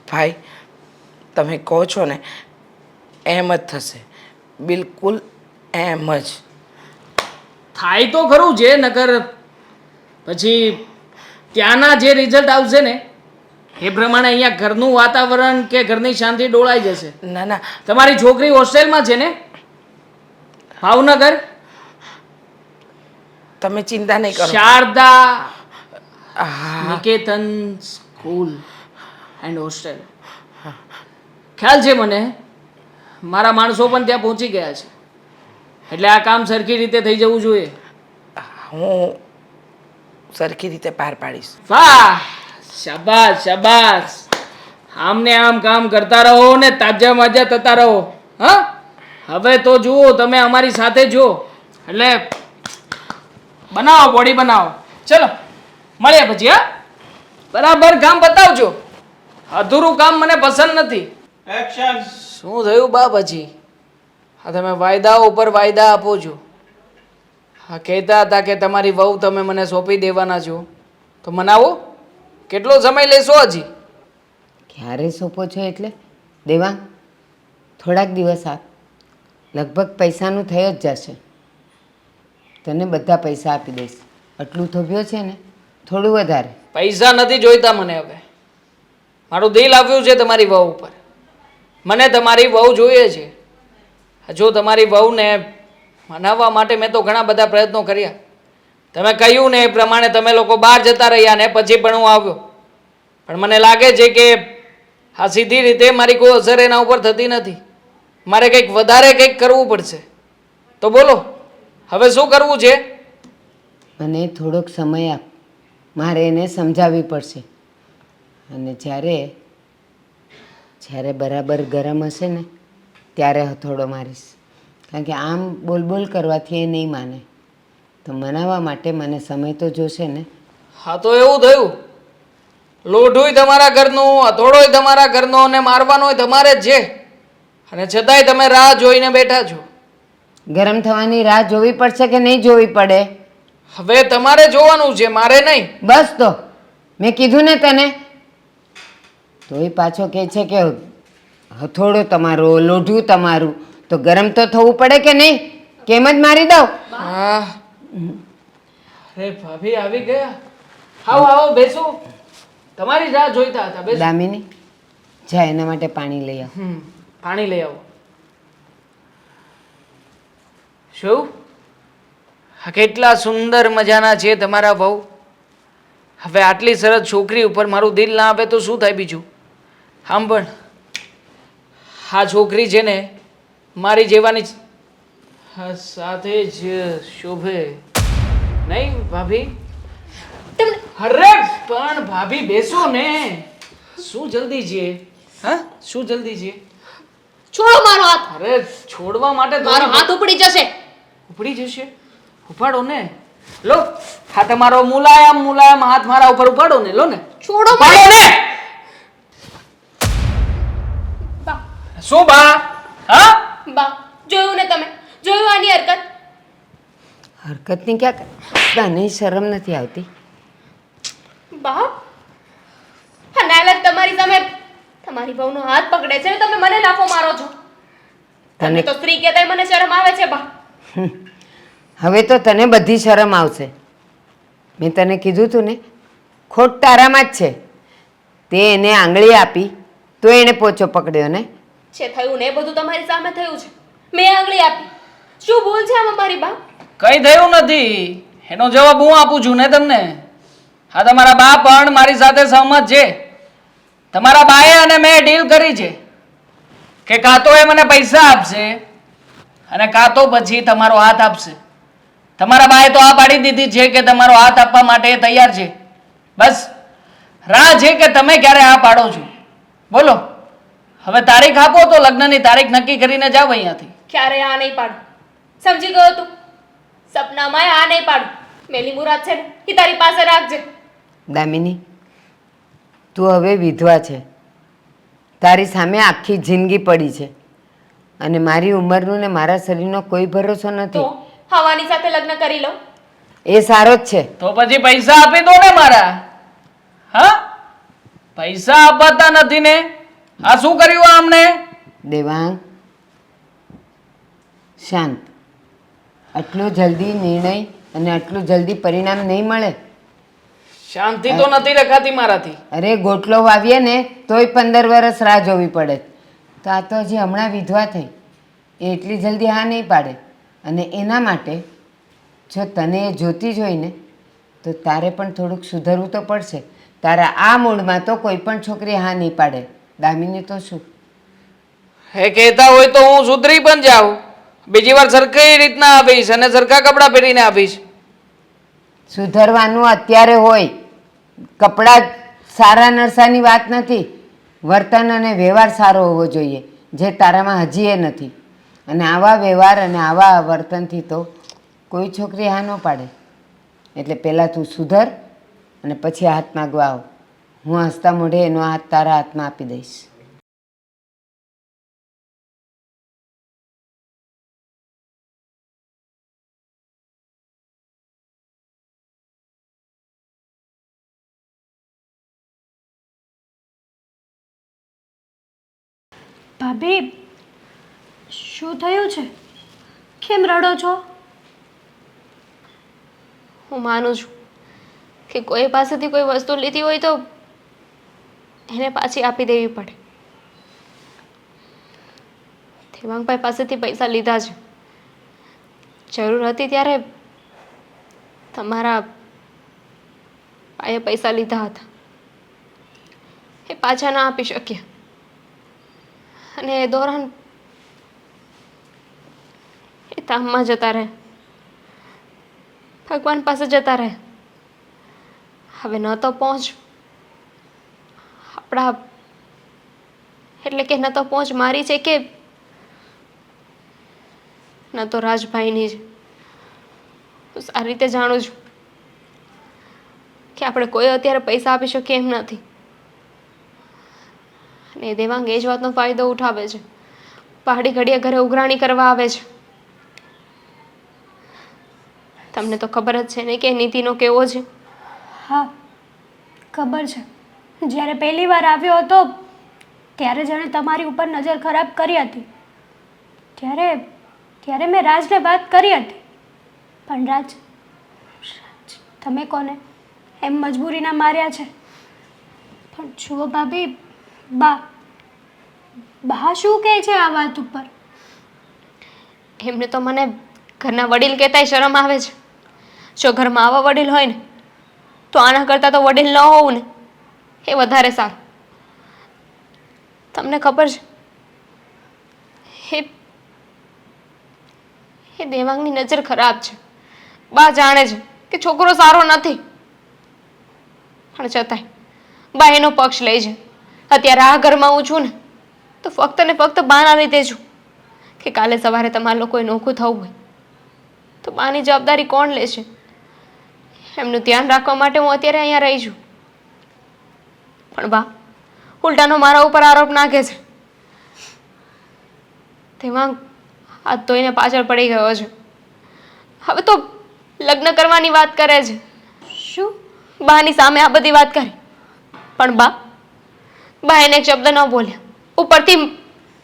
ભાઈ, તમે કહો છો ને એમ જ થશે. બિલકુલ એમ જ. થાય તો ખરું છે, નકર પછી ત્યાંના જે રિઝલ્ટ આવશે ને એ પ્રમાણે અહીંયા ઘરનું વાતાવરણ કે ઘરની શાંતિ ડોળાઈ જશે. ના ના તમારી છોકરી હોસ્ટેલમાં છે ને ભાવનગર? તમે ચિંતા નહીં કરો. શારદા હા નિકેતન સ્કૂલ એન્ડ હોસ્ટેલ. ખ્યાલ છે મને, મારા માણસો પણ ત્યાં પહોંચી ગયા છે. એટલે આ કામ સરખી રીતે થઈ જવું જોઈએ. હું સરખી રીતે પાર પાડીશ. વાહ, શાબાશ શાબાશ. આમને આમ કામ કરતા રહો ને તાજા માજા થતા રહો. હા, હવે તો જુઓ તમે અમારી સાથે જો, એટલે બનાવો, બોડી બનાવો. ચલો મળીએ પછી. હા, બરાબર કામ બતાવજો. અધૂરું કામ મને પસંદ નથી. શું થયું બા પછી? હા, તમે વાયદાઓ ઉપર વાયદા આપો છો. હા, કહેતા હતા કે તમારી વહુ તમે મને સોંપી દેવાના છો, તો મનાવો. કેટલો સમય લેશો હજી? ક્યારે સોંપો છો એટલે દેવાંગ? થોડાક દિવસ આપ, લગભગ પૈસાનું થઈ જ જશે. તને બધા પૈસા આપી દઈશ. આટલું થોભ્યો છે ને, થોડું વધારે. પૈસા નથી જોઈતા મને હવે. મારું દિલ આવ્યું છે તમારી વહુ ઉપર. મને તમારી વહુ જોઈએ છે. જો તમારી વહુને મનાવવા માટે મેં તો ઘણા બધા પ્રયત્નો કર્યા. તમે કહ્યું ને એ પ્રમાણે તમે લોકો બહાર જતા રહ્યા ને પછી પણ હું આવ્યો. પણ મને લાગે છે કે આ સીધી રીતે મારી કોઈ અસર એના ઉપર થતી નથી. મારે કંઈક વધારે કંઈક કરવું પડશે. તો બોલો હવે શું કરવું છે? મને થોડોક સમય આપ, મારે એને સમજાવવી પડશે. અને જ્યારે બરાબર ગરમ હશે ને ત્યારે હથોડો મારીશ. કારણ કે આમ બોલ બોલ કરવાથી એ નહીં માને. તો મનાવવા માટે મને સમય તો જોશે ને. હા, તો એવું થયું. લોઢુંય તમારા ઘરનું, હથોડોય તમારા ઘરનો, અને મારવાનોય તમારે જ છે. અને છતાંય તમે રાહ જોઈને બેઠા છો. ગરમ થવાની રાહ જોવી પડશે કે નહીં જોવી પડે? હવે તમારે જોવાનું છે, મારે નહીં. બસ તો મેં કીધું ને તને. તોય પાછો કહે છે કે હથોડો તમારો, લોઢું તમારું. તો ગરમ તો થવું પડે કે નહીં? કેમ જ મારી દઉં? હા. અરે ભાભી આવી ગયા. આવો આવો, બેસો. તમારી રાહ જોઈતા હતા. બેસો. દામિની, જા એના માટે પાણી લઈ આવ. પાણી લઈ આવો. શું? હા, કેટલા સુંદર મજાના છે તમારા વહુ. હવે આટલી સરસ છોકરી ઉપર મારું દિલ ના આવે તો શું થાય બીજું? સાંભળ, આ છોકરી છે ને મારી જેવાની સાથે જ શોભે નહીં ભાભી? અરે પણ ભાભી બેસો ને. શું જલ્દી છે? હા, શું જલ્દી છે? છોડો મારો હાથ. અરે છોડવા માટે મારો હાથ ઉપડી જશે. ઉપડી જશે? ઉપાડો ને. લો, હા તમારો મુલાયમ હાથ મારા ઉપર ઉપાડો ને. લો ને. છોડો ઉપાડો ને. બા, શું બા? હા, બા, જોયું ને તમે? જોયું આની હરકત? હરકતની ક્યાં તને શરમ નથી આવતી? બા, આ નાયલક તમારી સામે તમારી વહુનો હાથ પકડે છે ને તમે મને લાફો મારો છો. તમને તો સ્ત્રી કહેતાય મને શરમ આવે છે બા. હવે તો તને બધી શરમ આવશે. મેં તને કીધું તું ને, ખોટ તારામાં જ છે. તે એને આંગળી આપી તો એણે પોચો પકડ્યો ને. છે થયું ને એ બધું તમારી સામે થયું છે. મેં આંગળી આપી. શું ભૂલ છે આમાં મારી બા? કઈ થયું નથી. એનો જવાબ હું આપું છું ને તમને. હા, તમારા બા પણ મારી સાથે સહમત છે. તમારા બાએ અને મેં ડીલ કરી છે કે કાં તો એ મને પૈસા આપશે અને કાં તો પછી તમારો હાથ આપશે. તમારા બાએ તો આ પાડી દીધી છે કે તમારો હાથ આપવા માટે એ તૈયાર છે. બસ રાહ છે કે તમે ક્યારે આ પાડો છો. બોલો હવે તારીખ આપો તો લગ્નની તારીખ નક્કી કરીને જાઓ અહીંયાથી. ક્યારે આ નહીં પાડું. સમજી ગયો તું? સપનામાં આ નહીં પાડું. મેલી મુરાદ છે ને એ તારી પાસે રાખજે. દામિની, તું હવે વિધવા છે. તારી સામે આખી જિંદગી પડી છે. અને મારી ઉંમરનું ને મારા શરીરનો કોઈ ભરોસો તો નથી. હવાની સાથે લગ્ન કરી લઉં. એ સારો જ છે. તો પછી પૈસા આપી દો ને મારા. હા, પૈસા અપાતા નથી ને. આ શું કર્યું આમને? દેવાંગ, શાંત. આટલું જલ્દી નિર્ણય અને આટલું જલ્દી પરિણામ નહીં મળે. શાંતિ તો નથી રખાતી મારાથી. અરે ગોટલો વાવીએ ને તોય 15 વર્ષ રાહ જોવી પડે. તો આ તો હજી હમણાં વિધવા થઈ, એ એટલી જલ્દી હા નહીં પાડે. અને એના માટે જો તને એ જોતી જ હોય ને તો તારે પણ થોડુંક સુધરવું તો પડશે. તારા આ મૂડમાં તો કોઈ પણ છોકરી હા નહીં પાડે. દામિની તો શું, હે કહેતા હોય તો હું સુધરી પણ જાઉં, બીજી વાર સરખી રીતના આપીશ અને સરખા કપડાં પહેરીને આપીશ. સુધરવાનું અત્યારે હોય. કપડાં સારા નરસાની વાત નથી, વર્તન અને વ્યવહાર સારો હોવો જોઈએ, જે તારામાં હજી એ નથી. અને આવા વ્યવહાર અને આવા વર્તનથી તો કોઈ છોકરી હા ન પાડે. એટલે પહેલાં તું સુધર અને પછી હાથ માગવા આવ. હું હસતા મોઢે એનો હાથ તારા હાથમાં આપી દઈશ. ભાભી શું થયું છે? કેમ રડો છો? હું માનું છું કે કોઈ પાસેથી કોઈ વસ્તુ લીધી હોય તો એને પાછી આપી દેવી પડે. દેવાંગભાઈ પાસેથી પૈસા લીધા છે, જરૂર હતી ત્યારે તમારા ભાઈએ પૈસા લીધા હતા, એ પાછા ના આપી શક્યા. અને એ દોરાન એ ધામમાં જતા રહે, ભગવાન પાસે જતા રહે. હવે ન તો પહોંચ આપણા એટલે કે ન તો પહોંચ મારી છે કે ન તો રાજભાઈની છે. હું સારી રીતે જાણું છું કે આપણે કોઈ અત્યારે પૈસા આપી શકીએ એમ નથી. અને દેવાંગ એ જ વાતનો ફાયદો ઉઠાવે છે, પહાડી ઘડીએ ઘરે ઉઘરાણી કરવા આવે છે. તમને તો ખબર જ છે ને કે નીતિનો કેવો છે. હા ખબર છે. જ્યારે પહેલી વાર આવ્યો હતો ત્યારે જેણે તમારી ઉપર નજર ખરાબ કરી હતી ત્યારે મેં રાજને વાત કરી હતી. પણ રાજ તમે કોને એમ મજબૂરીના માર્યા છે. પણ જુઓ ભાભી, બા શું કહે છે આ વાત ઉપર? એમને તો મને ઘરના વડીલ કહેતાય શરમ આવે છે. જો ઘરમાં આવા વડીલ હોય ને તો આના કરતાં તો વડીલ ન હોવું ને એ વધારે સારું. તમને ખબર છે એ દેવાંગની નજર ખરાબ છે. બા જાણે છે કે છોકરો સારો નથી, પણ છતાંય બા એનો પક્ષ લે છે. અત્યારે આ ઘરમાં હું છું ને તો ફક્ત ને ફક્ત બાના લીધે છું કે કાલે સવારે તમારે લોકોએ નોખું થવું હોય તો બાની જવાબદારી કોણ લેશે? એમનું ધ્યાન રાખવા માટે હું અત્યારે અહીંયા રહી છું. પણ બા ઉલટાનો મારા ઉપર આરોપ નાખે છે. તેમાં હાથ ધોઈને પાછળ પડી ગયો છે. હવે તો લગ્ન કરવાની વાત કરે છે. શું? બાની સામે આ બધી વાત કરી, પણ બા એને એક શબ્દ ન બોલ્યા, ઉપરથી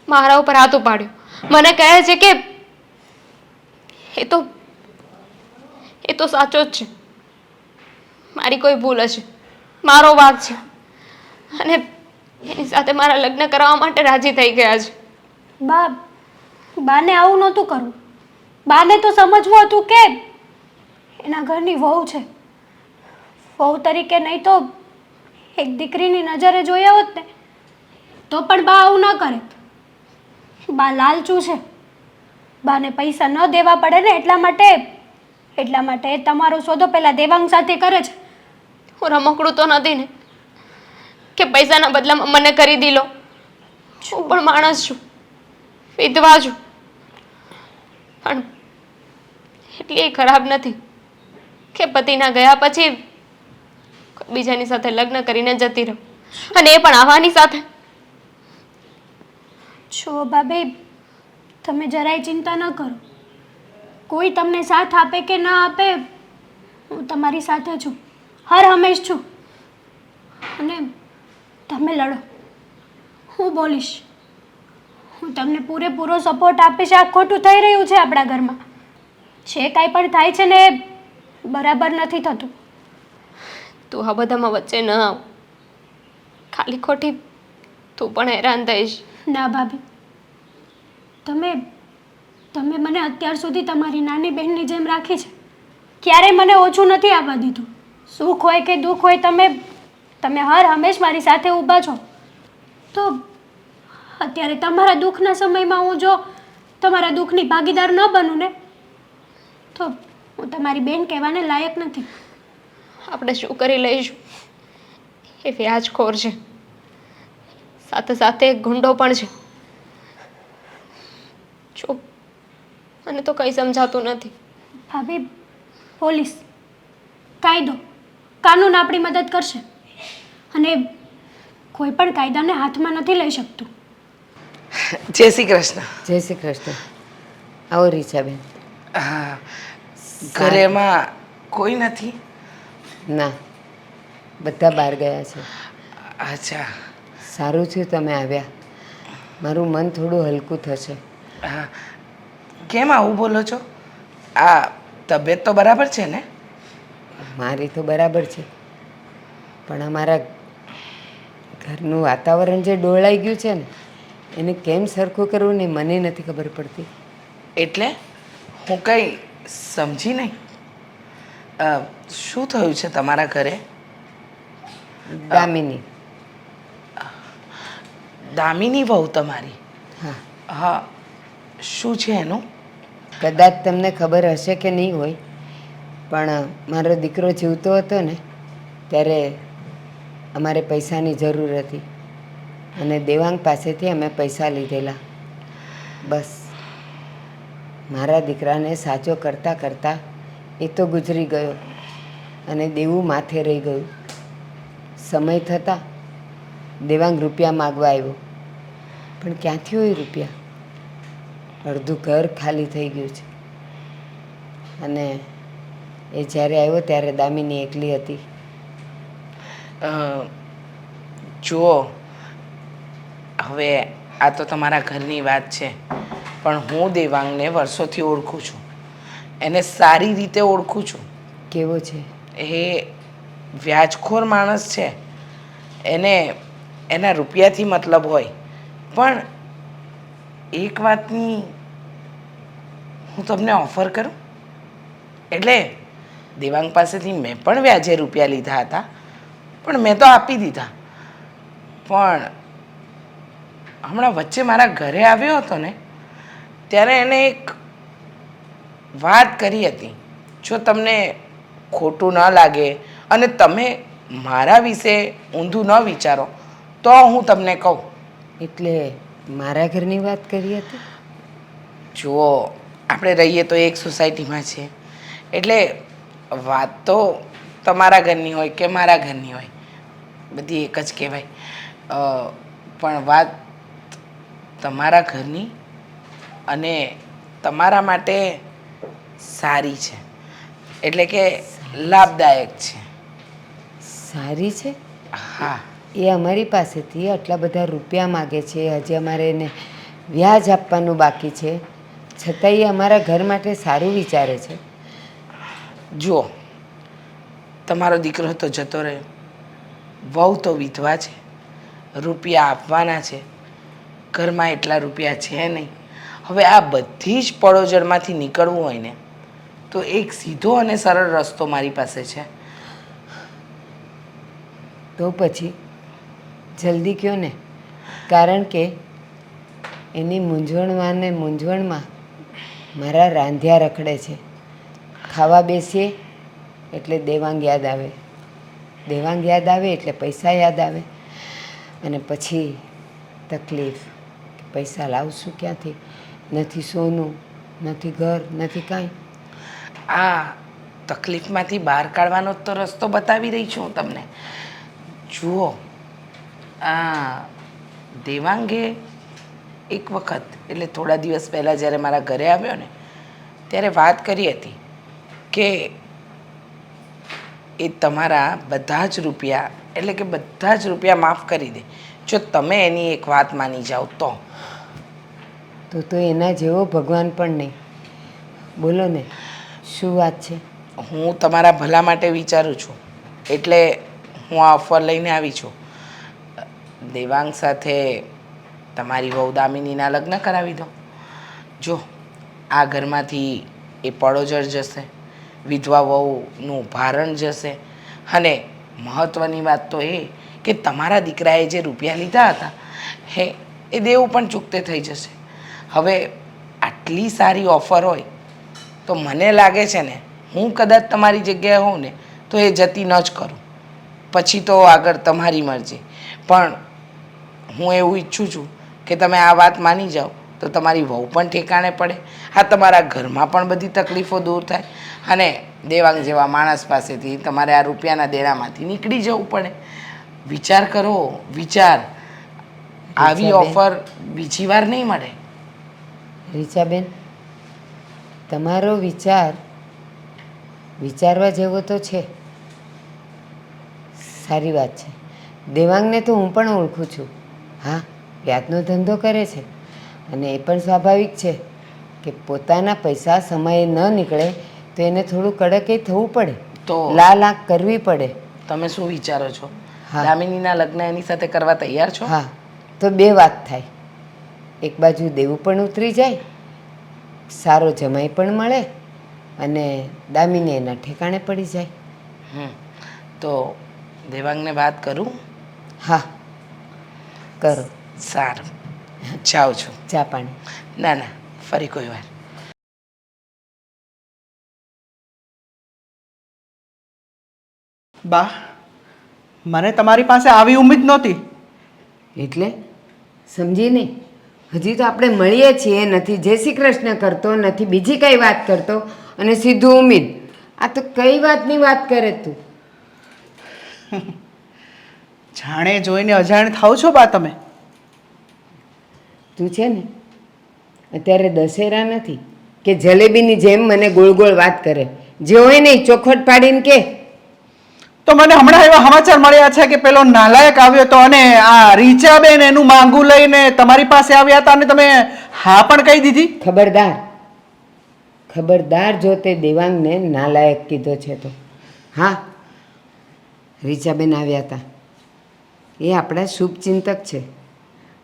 મારા ઉપર હાથ ઉપાડ્યો. મને કહે છે કે એ તો સાચો જ છે, મારી કોઈ ભૂલ હશે, મારો વાંક છે, અને એની સાથે મારા લગ્ન કરાવવા માટે રાજી થઈ ગયા છે. બાને આવું નહોતું કરવું. બાને તો સમજવું હતું કે એના ઘરની વહુ છે. વહુ તરીકે નહીં તો એક દીકરીની નજરે જોયા હોત ને તો પણ બા આવું ન કરે. બા લાલચું છે. બાને પૈસા ન દેવા પડે ને એટલા માટે એ તમારો સોદો પેલા દેવાંગ સાથે કરે છે. હું રમકડું તો નથી ને કે પૈસાના બદલામાં મને ખરીદી લો. હું પણ માણસ છું, વિધવા છું, પણ એટલી ખરાબ નથી કે પતિના ગયા પછી બીજાની સાથે લગ્ન કરીને જતી રહું, અને એ પણ આવાની સાથે. છો ભાભી, તમે જરાય ચિંતા ન કરો. કોઈ તમને સાથ આપે કે ના આપે, હું તમારી સાથે છું, હર હંમેશ છું. અને તમે લડો, હું બોલીશ. હું તમને પૂરેપૂરો સપોર્ટ આપીશ. આ ખોટું થઈ રહ્યું છે આપણા ઘરમાં જે કાંઈ પણ થાય છે ને એ બરાબર નથી થતું. તું આ બધામાં વચ્ચે ન આવ. ખાલી ખોટી તું પણ હેરાન થઈશ. ના ભાભી, તમે મને અત્યાર સુધી તમારી નાની બહેનની જેમ રાખી છે. ક્યારેય મને ઓછું નથી આવવા દીધું. સુખ હોય કે દુઃખ હોય તમે હર હંમેશ મારી સાથે ઊભા છો. તો અત્યારે તમારા દુઃખના સમયમાં હું જો તમારા દુઃખની ભાગીદાર ન બનું ને તો હું તમારી બેન કહેવાને લાયક નથી. આપણે શું કરી લઈશું? એ વ્યાજખોર છે, સાથે સાથે એક ગુંડો પણ છે. જો મને તો કંઈ સમજાતું નથી. ભાભી, પોલીસ, કાયદો, કાનૂન આપણી મદદ કરશે અને કોઈ પણ કાયદાને હાથમાં નથી લઈ શકતું. જય શ્રી કૃષ્ણ. જય શ્રી કૃષ્ણ. આવો રીચાબેન. હા, ઘરેમાં કોઈ નથી? ના, બધા બહાર ગયા છે. અચ્છા. સારું થયું તમે આવ્યા. મારું મન થોડું હલકું થશે. હા, કેમ આવું બોલો છો? આ તબિયત તો બરાબર છે ને? મારી તો બરાબર છે, પણ અમારા ઘરનું વાતાવરણ જે ડોળાઈ ગયું છે ને એને કેમ સરખું કરવું ને મને નથી ખબર પડતી. એટલે હું કંઈ સમજી નહીં. શું થયું છે તમારા ઘરે? દામિની. દામિની વહુ તમારી? હા, હા, શું છે એનું? કદાચ તમને ખબર હશે કે નહીં હોય, પણ મારો દીકરો જીવતો હતો ને ત્યારે અમારે પૈસાની જરૂર હતી અને દેવાંગ પાસેથી અમે પૈસા લીધેલા. બસ મારા દીકરાને સાચો કરતાં કરતાં એ તો ગુજરી ગયો અને દેવું માથે રહી ગયું. સમય થતાં દેવાંગ રૂપિયા માગવા આવ્યો, પણ ક્યાંથી હોય રૂપિયા? અડધું ઘર ખાલી થઈ ગયું છે અને એ જ્યારે આવ્યો ત્યારે દામિની એકલી હતી. જુઓ, હવે આ તો તમારા ઘરની વાત છે, પણ હું દેવાંગને વર્ષોથી ઓળખું છું, એને સારી રીતે ઓળખું છું. કેવો છે? એ વ્યાજખોર માણસ છે. એને એના રૂપિયાથી મતલબ હોય. પણ એક વાતની હું તમને ઓફર કરું. એટલે દેવાંગ પાસેથી મેં પણ વ્યાજે રૂપિયા લીધા હતા, પણ મેં તો આપી દીધા. પણ હમણાં વચ્ચે મારા ઘરે આવ્યો હતો ને ત્યારે એને એક વાત કરી હતી. જો તમને ખોટું ન લાગે અને તમે મારા વિશે ઊંધું ન વિચારો તો હું તમને કહું. એટલે મારા ઘરની વાત કરી હતી? જુઓ, આપણે રહીએ તો એક સોસાયટીમાં છે, એટલે વાત તો તમારા ઘરની હોય કે મારા ઘરની હોય બધી એક જ કહેવાય. પણ વાત તમારા ઘરની અને તમારા માટે સારી છે, એટલે કે લાભદાયક છે. સારી છે? હા. એ અમારી પાસેથી આટલા બધા રૂપિયા માગે છે, હજી અમારે એને વ્યાજ આપવાનું બાકી છે, છતાં એ અમારા ઘર માટે સારું વિચારે છે. જુઓ, તમારો દીકરો તો જતો રહ્યો, વહુ તો વિધવા છે, રૂપિયા આપવાના છે, ઘરમાં એટલા રૂપિયા છે નહીં. હવે આ બધી જ પડોજણમાંથી નીકળવું હોય ને તો એક સીધો અને સરળ રસ્તો મારી પાસે છે. તો પછી જલ્દી કહો ને, કારણ કે એની મૂંઝવણમાં મારા રાંધ્યા રખડે છે. ખાવા બેસીએ એટલે દેવાંગ યાદ આવે, દેવાંગ યાદ આવે એટલે પૈસા યાદ આવે અને પછી તકલીફ કે પૈસા લાવશું ક્યાંથી? નથી સોનું, નથી ઘર, નથી કાંઈ. આ તકલીફમાંથી બહાર કાઢવાનો તો રસ્તો બતાવી રહી છું હું તમને. જુઓ, આ દેવાંગે એક વખત એટલે થોડા દિવસ પહેલાં જ્યારે મારા ઘરે આવ્યો ને ત્યારે વાત કરી હતી કે એ તમારા બધા જ રૂપિયા એટલે કે બધા જ રૂપિયા માફ કરી દે જો તમે એની એક વાત માની જાઓ તો. તો એના જેવો ભગવાન પણ નહીં. બોલો ને. શું વાત છે? હું તમારા ભલા માટે વિચારું છું એટલે હું આ ઓફર લઈને આવી છું. દેવાંગ સાથે તમારી વહુ દામિનીના લગ્ન કરાવી દો. જો આ ઘરમાંથી એ પડોજર જશે, વિધવા વહુનું ભારણ જશે, અને મહત્ત્વની વાત તો એ કે તમારા દીકરાએ જે રૂપિયા લીધા હતા એ દેવું પણ ચૂકતે થઈ જશે. હવે આટલી સારી ઓફર હોય તો મને લાગે છે ને, હું કદાચ તમારી જગ્યાએ હોઉં ને તો એ જતી ન જ કરું. પછી તો આગળ તમારી મરજી. પણ હું એવું ઈચ્છું છું કે તમે આ વાત માની જાઓ તો તમારી વહુ પણ ઠેકાણે પડે, આ તમારા ઘરમાં પણ બધી તકલીફો દૂર થાય, અને દેવાંગ જેવા માણસ પાસેથી તમારે આ રૂપિયાના દેણામાંથી નીકળી જવું પડે. વિચાર કરો, વિચાર. આવી ઓફર બીજી વાર નહીં મળે. રીચાબેન, તમારો વિચાર વિચારવા જેવો તો છે. સારી વાત છે. દેવાંગને તો હું પણ ઓળખું છું. હા, વ્યાજનો ધંધો કરે છે, અને એ પણ સ્વાભાવિક છે કે પોતાના પૈસા સમયે ન નીકળે તો એને થોડું કડકે થવું પડે, તો લાખ કરવી પડે. તમે શું વિચારો છો? હા. દામિનીના લગ્ન એની સાથે કરવા તૈયાર છો? હા, તો બે વાત થાય. એક બાજુ દેવું પણ ઉતરી જાય, સારો જમાઈ પણ મળે, અને દામિની એના ઠેકાણે પડી જાય. તો દેવાંગને વાત કરું? હા, કરો. સારું, જાઉં છું. ચા પાણી. ના ના, ફરી કોઈ વાર. બા, મને તમારી પાસે આવી ઉમ્મીદ નહોતી. એટલે સમજી નહીં? હજી તો આપણે મળીએ છીએ, નથી જય શ્રી કૃષ્ણ કરતો, નથી બીજી કઈ વાત કરતો, અને સીધું ઉમ્મીદ. આ તો કઈ વાતની વાત કરે તું? જાણે જોઈને અજાણ થાવ છો બા તમે. તું છે ને, અત્યારે દશેરા નથી કે જલેબીની જેમ મને ગોળ ગોળ વાત કરે. જે હોય ને એ ચોખવટ પાડીને કે. તો મને હમણાં એવા સમાચાર મળ્યા છે કે પેલો નાલાયક આવ્યો હતો અને આ રીચાબેન એનું માંગું લઈને તમારી પાસે આવ્યા હતા, અને તમે હા પણ કહી દીધી. ખબરદાર, ખબરદાર જો તે દેવાંગને નાલાયક કીધો છે તો. હા, રીચાબેન આવ્યા હતા. એ આપણા શુભચિંતક છે,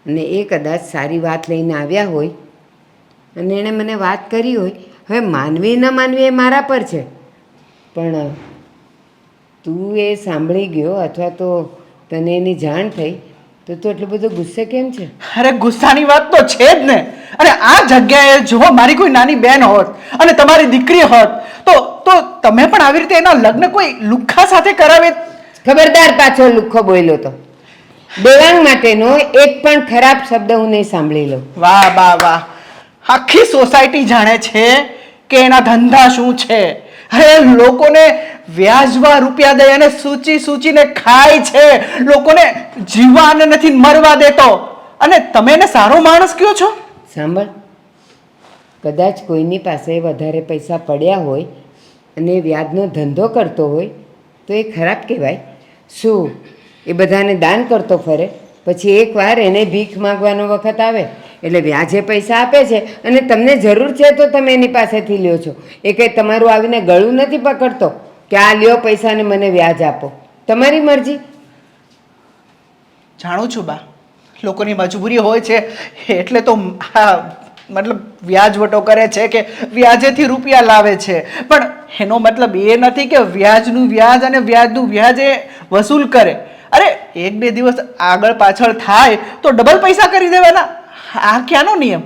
અને એ કદાચ સારી વાત લઈને આવ્યા હોય, અને એણે મને વાત કરી હોય. હવે માનવી ન માનવી એ મારા પર છે, પણ તું એ સાંભળી ગયો અથવા તો તને એની જાણ થઈ તો તું એટલો બધો ગુસ્સે કેમ છે? અરે ગુસ્સાની વાત તો છે જ ને. અને આ જગ્યાએ જો મારી કોઈ નાની બેન હોત અને તમારી દીકરી હોત તો તમે પણ આવી રીતે એના લગ્ન કોઈ લુખ્ખા સાથે કરાવે. ખબરદાર, પાછો લુખ્ખો બોલ્યો તો. દેવાંગ માટેનો એક પણ ખરાબ શબ્દ હું નહીં સાંભળી લઉં. વાહ વાહ વાહ, આખી સોસાયટી જાણે છે કે એના ધંધા શું છે. અરે લોકોને વ્યાજવા રૂપિયા દે અને સૂચીને ખાય છે, લોકોને જીવવાને નથી મરવા દેતો, અને તમે એને સારો માણસ કયો છો? સાંભળ, કદાચ કોઈની પાસે વધારે પૈસા પડ્યા હોય અને વ્યાજનો ધંધો કરતો હોય તો એ ખરાબ કહેવાય. શું એ બધાને દાન કરતો ફરે, પછી એકવાર એને ભીખ માગવાનો વખત આવે એટલે વ્યાજે પૈસા આપે છે, અને તમને જરૂર છે તો તમે એની પાસેથી લ્યો છો. એ કંઈ તમારું આવીને ગળું નથી પકડતો કે આ લ્યો પૈસા ને મને વ્યાજ આપો. તમારી મરજી. જાણું છું બા, લોકોની મજબૂરી હોય છે એટલે તો મતલબ વ્યાજવટો કરે છે કે વ્યાજેથી રૂપિયા લાવે છે, પણ એનો મતલબ એ નથી કે વ્યાજનું વ્યાજ અને વ્યાજનું વ્યાજ એ વસૂલ કરે. અરે એક બે દિવસ આગળ પાછળ થાય તો ડબલ પૈસા કરી દેવાના. આ ક્યાંનો નિયમ?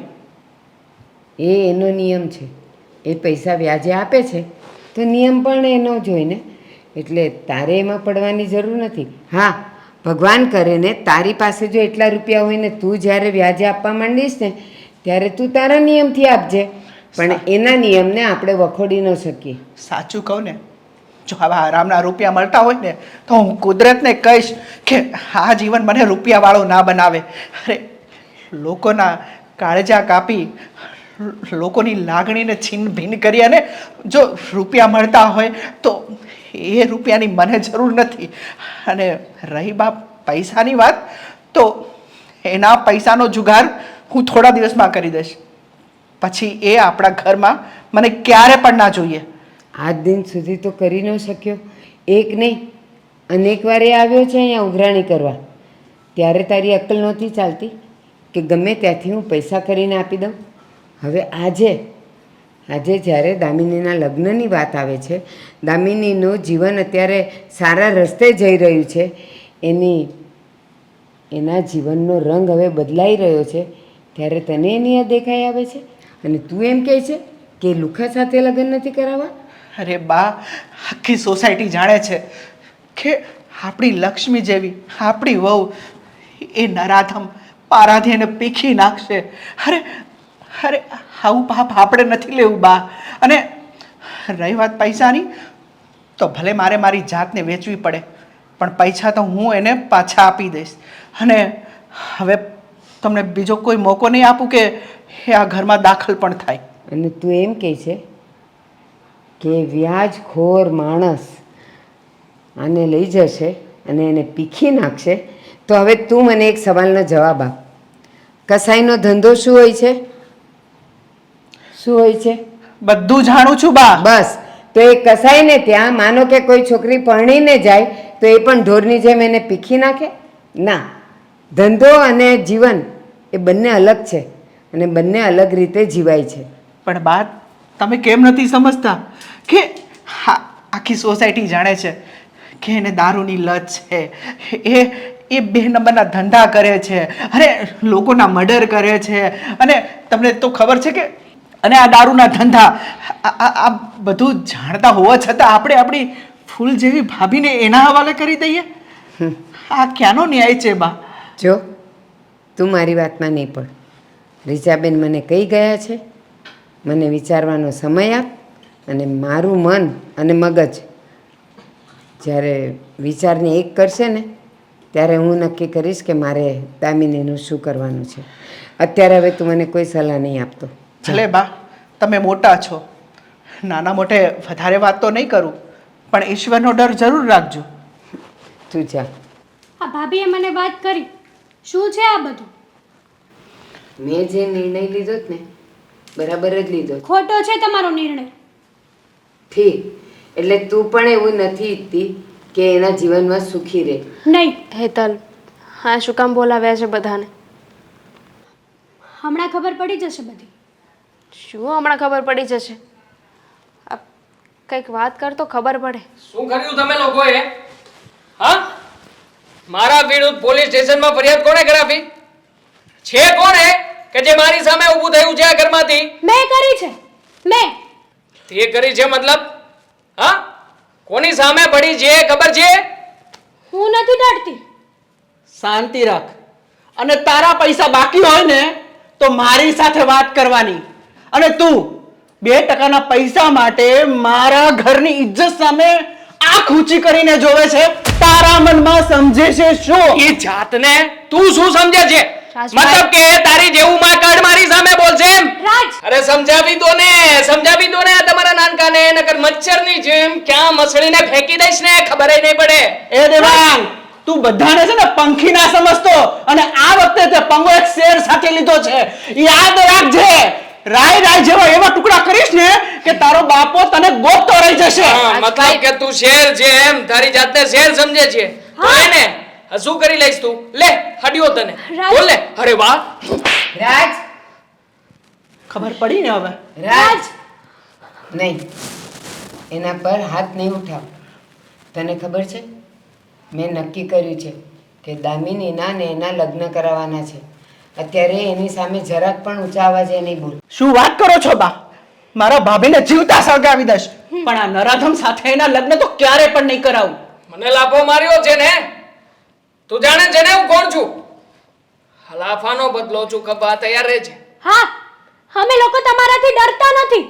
એ એનો નિયમ છે. એ પૈસા વ્યાજે આપે છે તો નિયમ પણ એનો જ હોય ને, એટલે તારે એમાં પડવાની જરૂર નથી. હા, ભગવાન કરે ને તારી પાસે જો એટલા રૂપિયા હોય ને તું જ્યારે વ્યાજે આપવા માંડીશ ને ત્યારે તું તારા નિયમથી આપજે, પણ એના નિયમને આપણે વખોડી ન શકીએ. સાચું કહું ને, જો આવા આરામના રૂપિયા મળતા હોય ને તો હું કુદરતને કહીશ કે આ જીવન મને રૂપિયાવાળો ના બનાવે. અરે લોકોના કાળજા કાપી, લોકોની લાગણીને છીન ભીન કરી, અને જો રૂપિયા મળતા હોય તો એ રૂપિયાની મને જરૂર નથી. અને રહી બાપ પૈસાની વાત, તો એના પૈસાનો જુગાર હું થોડા દિવસમાં કરી દઈશ. પછી એ આપણા ઘરમાં મને ક્યારે પણ ના જોઈએ. આજ દિન સુધી તો કરી ન શક્યો. એક નહીં અનેક વાર એ આવ્યો છે અહીંયા ઉઘરાણી કરવા. ત્યારે તારી અક્કલ નહોતી ચાલતી કે ગમે ત્યાંથી હું પૈસા કરીને આપી દઉં. હવે આજે જ્યારે દામિનીના લગ્નની વાત આવે છે, દામિનીનું જીવન અત્યારે સારા રસ્તે જઈ રહ્યું છે, એના જીવનનો રંગ હવે બદલાઈ રહ્યો છે, ત્યારે તને એની આ દેખાઈ આવે છે અને તું એમ કહે છે કે લુખા સાથે લગ્ન નથી કરાવવા? અરે બા, આખી સોસાયટી જાણે છે કે આપણી લક્ષ્મી જેવી આપણી વહુ એ નરાધમ પારાથી એને પીખી નાખશે. અરે અરે આવું પાપ આપણે નથી લેવું બા. અને રહી વાત પૈસાની, તો ભલે મારે મારી જાતને વેચવી પડે, પણ પૈસા તો હું એને પાછા આપી દઈશ. અને હવે તમને બીજો કોઈ મોકો નહીં આપું કે એ આ ઘરમાં દાખલ પણ થાય. અને તું એમ કહે છે કે વ્યાજખોર માણસ આને લઈ જશે અને એને પીખી નાખશે. તો હવે તું મને એક સવાલનો જવાબ આપ. કસાઈનો ધંધો શું હોય છે? શું હોય છે? બધું જાણું છું બા. બસ, તો એ કસાઈને ત્યાં માનો કે કોઈ છોકરી પરણીને જાય તો એ પણ ઢોરની જેમ એને પીખી નાખે? ના, ધંધો અને જીવન એ બંને અલગ છે અને બંને અલગ રીતે જીવાય છે. પણ બા, તમે કેમ નથી સમજતા કે આખી સોસાયટી જાણે છે કે એને દારૂની લત છે, એ બે નંબરના ધંધા કરે છે, અરે લોકોના મર્ડર કરે છે. અને તમને તો ખબર છે કે અને આ દારૂના ધંધા આ બધું જાણતા હોવા છતાં આપણે આપણી ફૂલ જેવી ભાભીને એના હવાલે કરી દઈએ. આ ક્યાંનો ન્યાય છે બા? જો તું મારી વાતમાં નહીં પડ. રીચાબેન મને કહી ગયા છે, મને વિચારવાનો સમય આપ. અને મારું મન અને મગજ જ્યારે વિચારને એક કરશે ને ત્યારે હું નક્કી કરીશ કે મારે દામિનીનું શું કરવાનું છે. અત્યારે હવે તું મને કોઈ સલાહ નહીં આપતો. ભલે બા, તમે મોટા છો, નાના મોટે વધારે વાત તો નહીં કરું, પણ ઈશ્વરનો ડર જરૂર રાખજો. તું જા. આ ભાભીએ મને વાત કરી. શું છે આ બધું? મેં જે નિર્ણય લીધો ને બરાબર જ લીધો. ખોટો છે તમારો નિર્ણય. ઠીક, એટલે તું પણ એવું નથી ઈચ્છતી કે એના જીવનમાં સુખી રહે? નહીં. હેતલ, હા શું કામ બોલાવ્યા છે બધાને? હમણાં ખબર પડી જશે બધી. શું હમણાં ખબર પડી જશે? આ કંઈક વાત કર તો ખબર પડે. શું કર્યું તમે લોકોએ? હા, મારા વિરુદ્ધ પોલીસ સ્ટેશનમાં ફરિયાદ કોણે કરાવી છે? કોણે કે જે મારી સામે ઊભું થયું છે આ ઘરમાંથી? મેં કરી છે. મેં. તે કરી છે મતલબ? હા, કોની સામે પડી છે ખબર છે? હું નથી ડરતી. શાંતિ રાખ. અને તારા પૈસા બાકી હોય ને તો મારી સાથે વાત કરવાની. અને તું 2% પૈસા માટે મારા ઘરની ઇજ્જત સામે આંખ ઊંચી કરીને જોવે છે. તારા મનમાં સમજે છે શું? એ જાતને તું શું સમજે છે? રાજભાઈ. મતલબ કે તારી જેવું માં કાઢ મારી સામે બોલશે એમ? રાજ, અરે સમજાવી દો ને આ તમારા નાનકાને, નકર મચ્છરની જેમ ક્યાં મસળીને ફેંકી દઈશ ને ખબર નહીં પડે. એ દેવાંગ, તું બધાને છે ને પંખી ના સમજતો. અને આ વખતે તે પંગો એક શેર સાથે લીધો છે. યાદ રાખજે, રાય જેવા એવા ટુકડા કરીશ ને કે તારો બાપો તને ગોતતો રહી જશે. હા, મતલબ કે તું શેર છે એમ? તારી જાતને શેર સમજે છે તો એને શું કરી લઈશ તું? લે હડ્યો તને. રાજ. બોલ ને. અરે વાહ, રાજ, ખબર પડી ને હવે? રાજ નહીં, એના પર હાથ નહીં ઉઠાવ. તને ખબર છે મેં નક્કી કર્યું છે કે દામિનીના ને એના લગ્ન કરાવવાના છે. અત્યારે એની સામે જરાક પણ ઊંચા અવાજે નહીં બોલ. શું વાત કરો છો બા? મારા ભાભીને જીવતા સળગાવી દઈશ, પણ આ નરાધમ સાથે એના લગ્ન તો ક્યારે પણ નહીં કરાવું. મને લાફો માર્યો છે ને? તું જાણે છે ને હું કોણ છું? લાફાનો બદલો ચૂકવવા તૈયાર રહે છે. હા, અમે લોકો તમારાથી ડરતા નથી.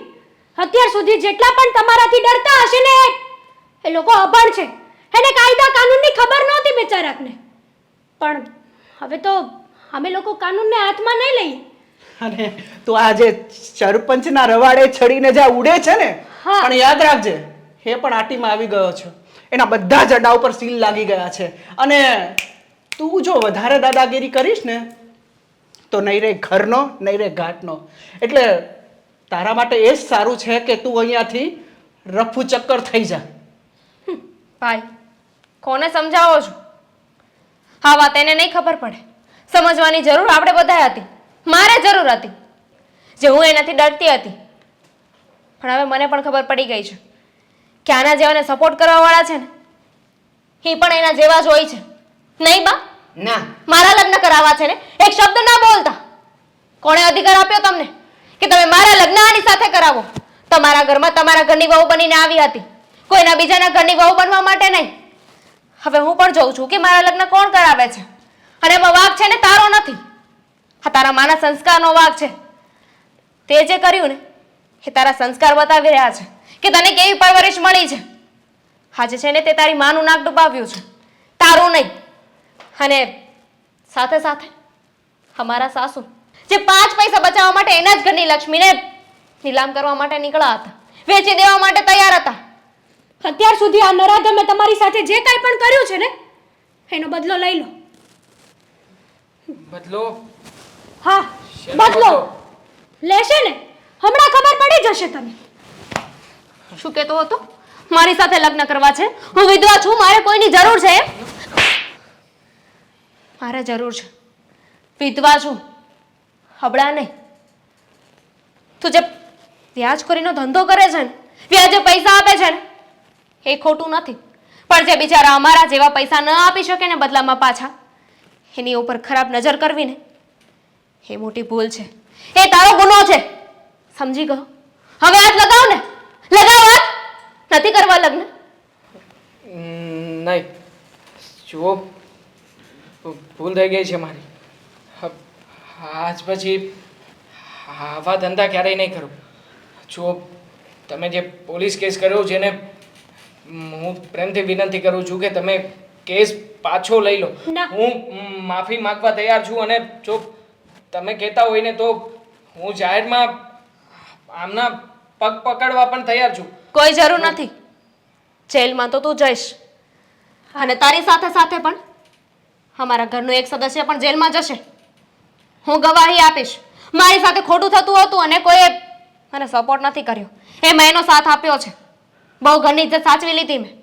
અત્યાર સુધી જેટલા પણ તમારાથી ડરતા હશે ને એ લોકો અભણ છે. એને કાયદા કાનૂનની ખબર નહોતી બેચારાકને. પણ હવે તો અમે લોકો કાનૂનને હાથમાં નહીં લઈએ. અને તું આ જે સરપંચના રવાડે ચડીને જ્યાં ઉડે છે ને, હા. પણ યાદ રાખજે, એ પણ આટીમાં આવી ગયો છે. એના બધા જ અડા ઉપર સીલ લાગી ગયા છે. અને તું જો વધારે દાદાગીરી કરીશ ને તો નહીં રે ઘરનો નહીં રે ઘાટનો. એટલે તારા માટે એ જ સારું છે કે તું અહીંયાથી રફુ ચક્કર થઈ જા. ભાઈ કોને સમજાવો છો? હા વાત એને નહીં ખબર પડે. સમજવાની જરૂર આપણે બધાએ હતી, મારે જરૂર હતી, જે હું એનાથી ડરતી હતી. પણ હવે મને પણ ખબર પડી ગઈ છે કે આના જેવાને સપોર્ટ કરવાવાળા છે ને એ પણ એના જેવા જ હોય છે. નહીં બા? ના, મારા લગ્ન કરાવવા છે ને એક શબ્દ ના બોલતા. કોણે અધિકાર આપ્યો તમને કે તમે મારા લગ્ન આની સાથે કરાવો? તમારા ઘરમાં તમારા ઘરની વહુ બનીને આવી હતી, કોઈના બીજાના ઘરની વહુ બનવા માટે નહીં. હવે હું પણ જોઉં છું કે મારા લગ્ન કોણ કરાવે છે, અને એમાં વાંક છે ને તારો નથી, આ તારા માના સંસ્કારનો વાંક છે. તે જે કર્યું ને એ તારા સંસ્કાર બતાવી રહ્યા છે કે તને કેવી પરવરિશ મળી છે. આજે છે ને તે તારી માનું નાક ડુબાવ્યું છે, તારું નહીં. અને સાથે સાથે અમારા સાસુ જે 5 પૈસા બચાવવા માટે એના જ ઘરની લક્ષ્મીને નીલામ કરવા માટે નીકળ્યા હતા, વેચી દેવા માટે તૈયાર હતા. અત્યાર સુધી આ નરાધમે તમારી સાથે જે કાંઈ પણ કર્યું છે ને એનો બદલો લઈ લો. બદલો? હા, શેનો બદલો લેશે ને હમણાં ખબર પડી જશે તને. શું કહેતો હતો? મારી સાથે લગ્ન કરવા છે? હું વિધવા છું, મારે કોઈની જરૂર છે એમ? મારે જરૂર છે, વિધવા છું, હબળા નહીં. તું જે વ્યાજખોરીનો ધંધો કરે છે ને, વ્યાજે પૈસા આપે છે ને એ ખોટું નથી, પણ જે બિચારા અમારા જેવા પૈસા ન આપી શકે ને બદલામાં પાછા, એની ઉપર ખરાબ નજર કરવી ને એ મોટી ભૂલ છે. એ તારો ગુનો છે, સમજી ગયો? હવે હાથ લગાવ ને, લગાવ હાથ. નથી કરવા લગ્ન? નહીં, જુઓ ભૂલ થઈ ગઈ છે મારી. આજ પછી આવા ધંધા ક્યારેય નહીં કરું. જુઓ તમે જે પોલીસ કેસ કર્યો છે ને, હું પ્રેમથી વિનંતી કરું છું કે તમે કેસ પાછો લઈ લો. ના. હું માફી માંગવા તૈયાર છું, અને જો તમે કહેતા હોય ને તો હું જાહેરમાં આમના પગ પકડવા પણ તૈયાર છું. કોઈ જરૂર નથી. જેલમાં તો તું જઈશ, અને તારી સાથે સાથે પણ અમારા ઘરનો એક સદસ્ય પણ જેલમાં જશે. હું ગવાહી આપીશ, મારી સાથે ખોટું થતું હતું અને કોઈએ મને સપોર્ટ નથી કર્યો, એમાં એનો સાથ આપ્યો છે. બહુ ઘરની ઇજ્જત સાચવી લીધી મેં.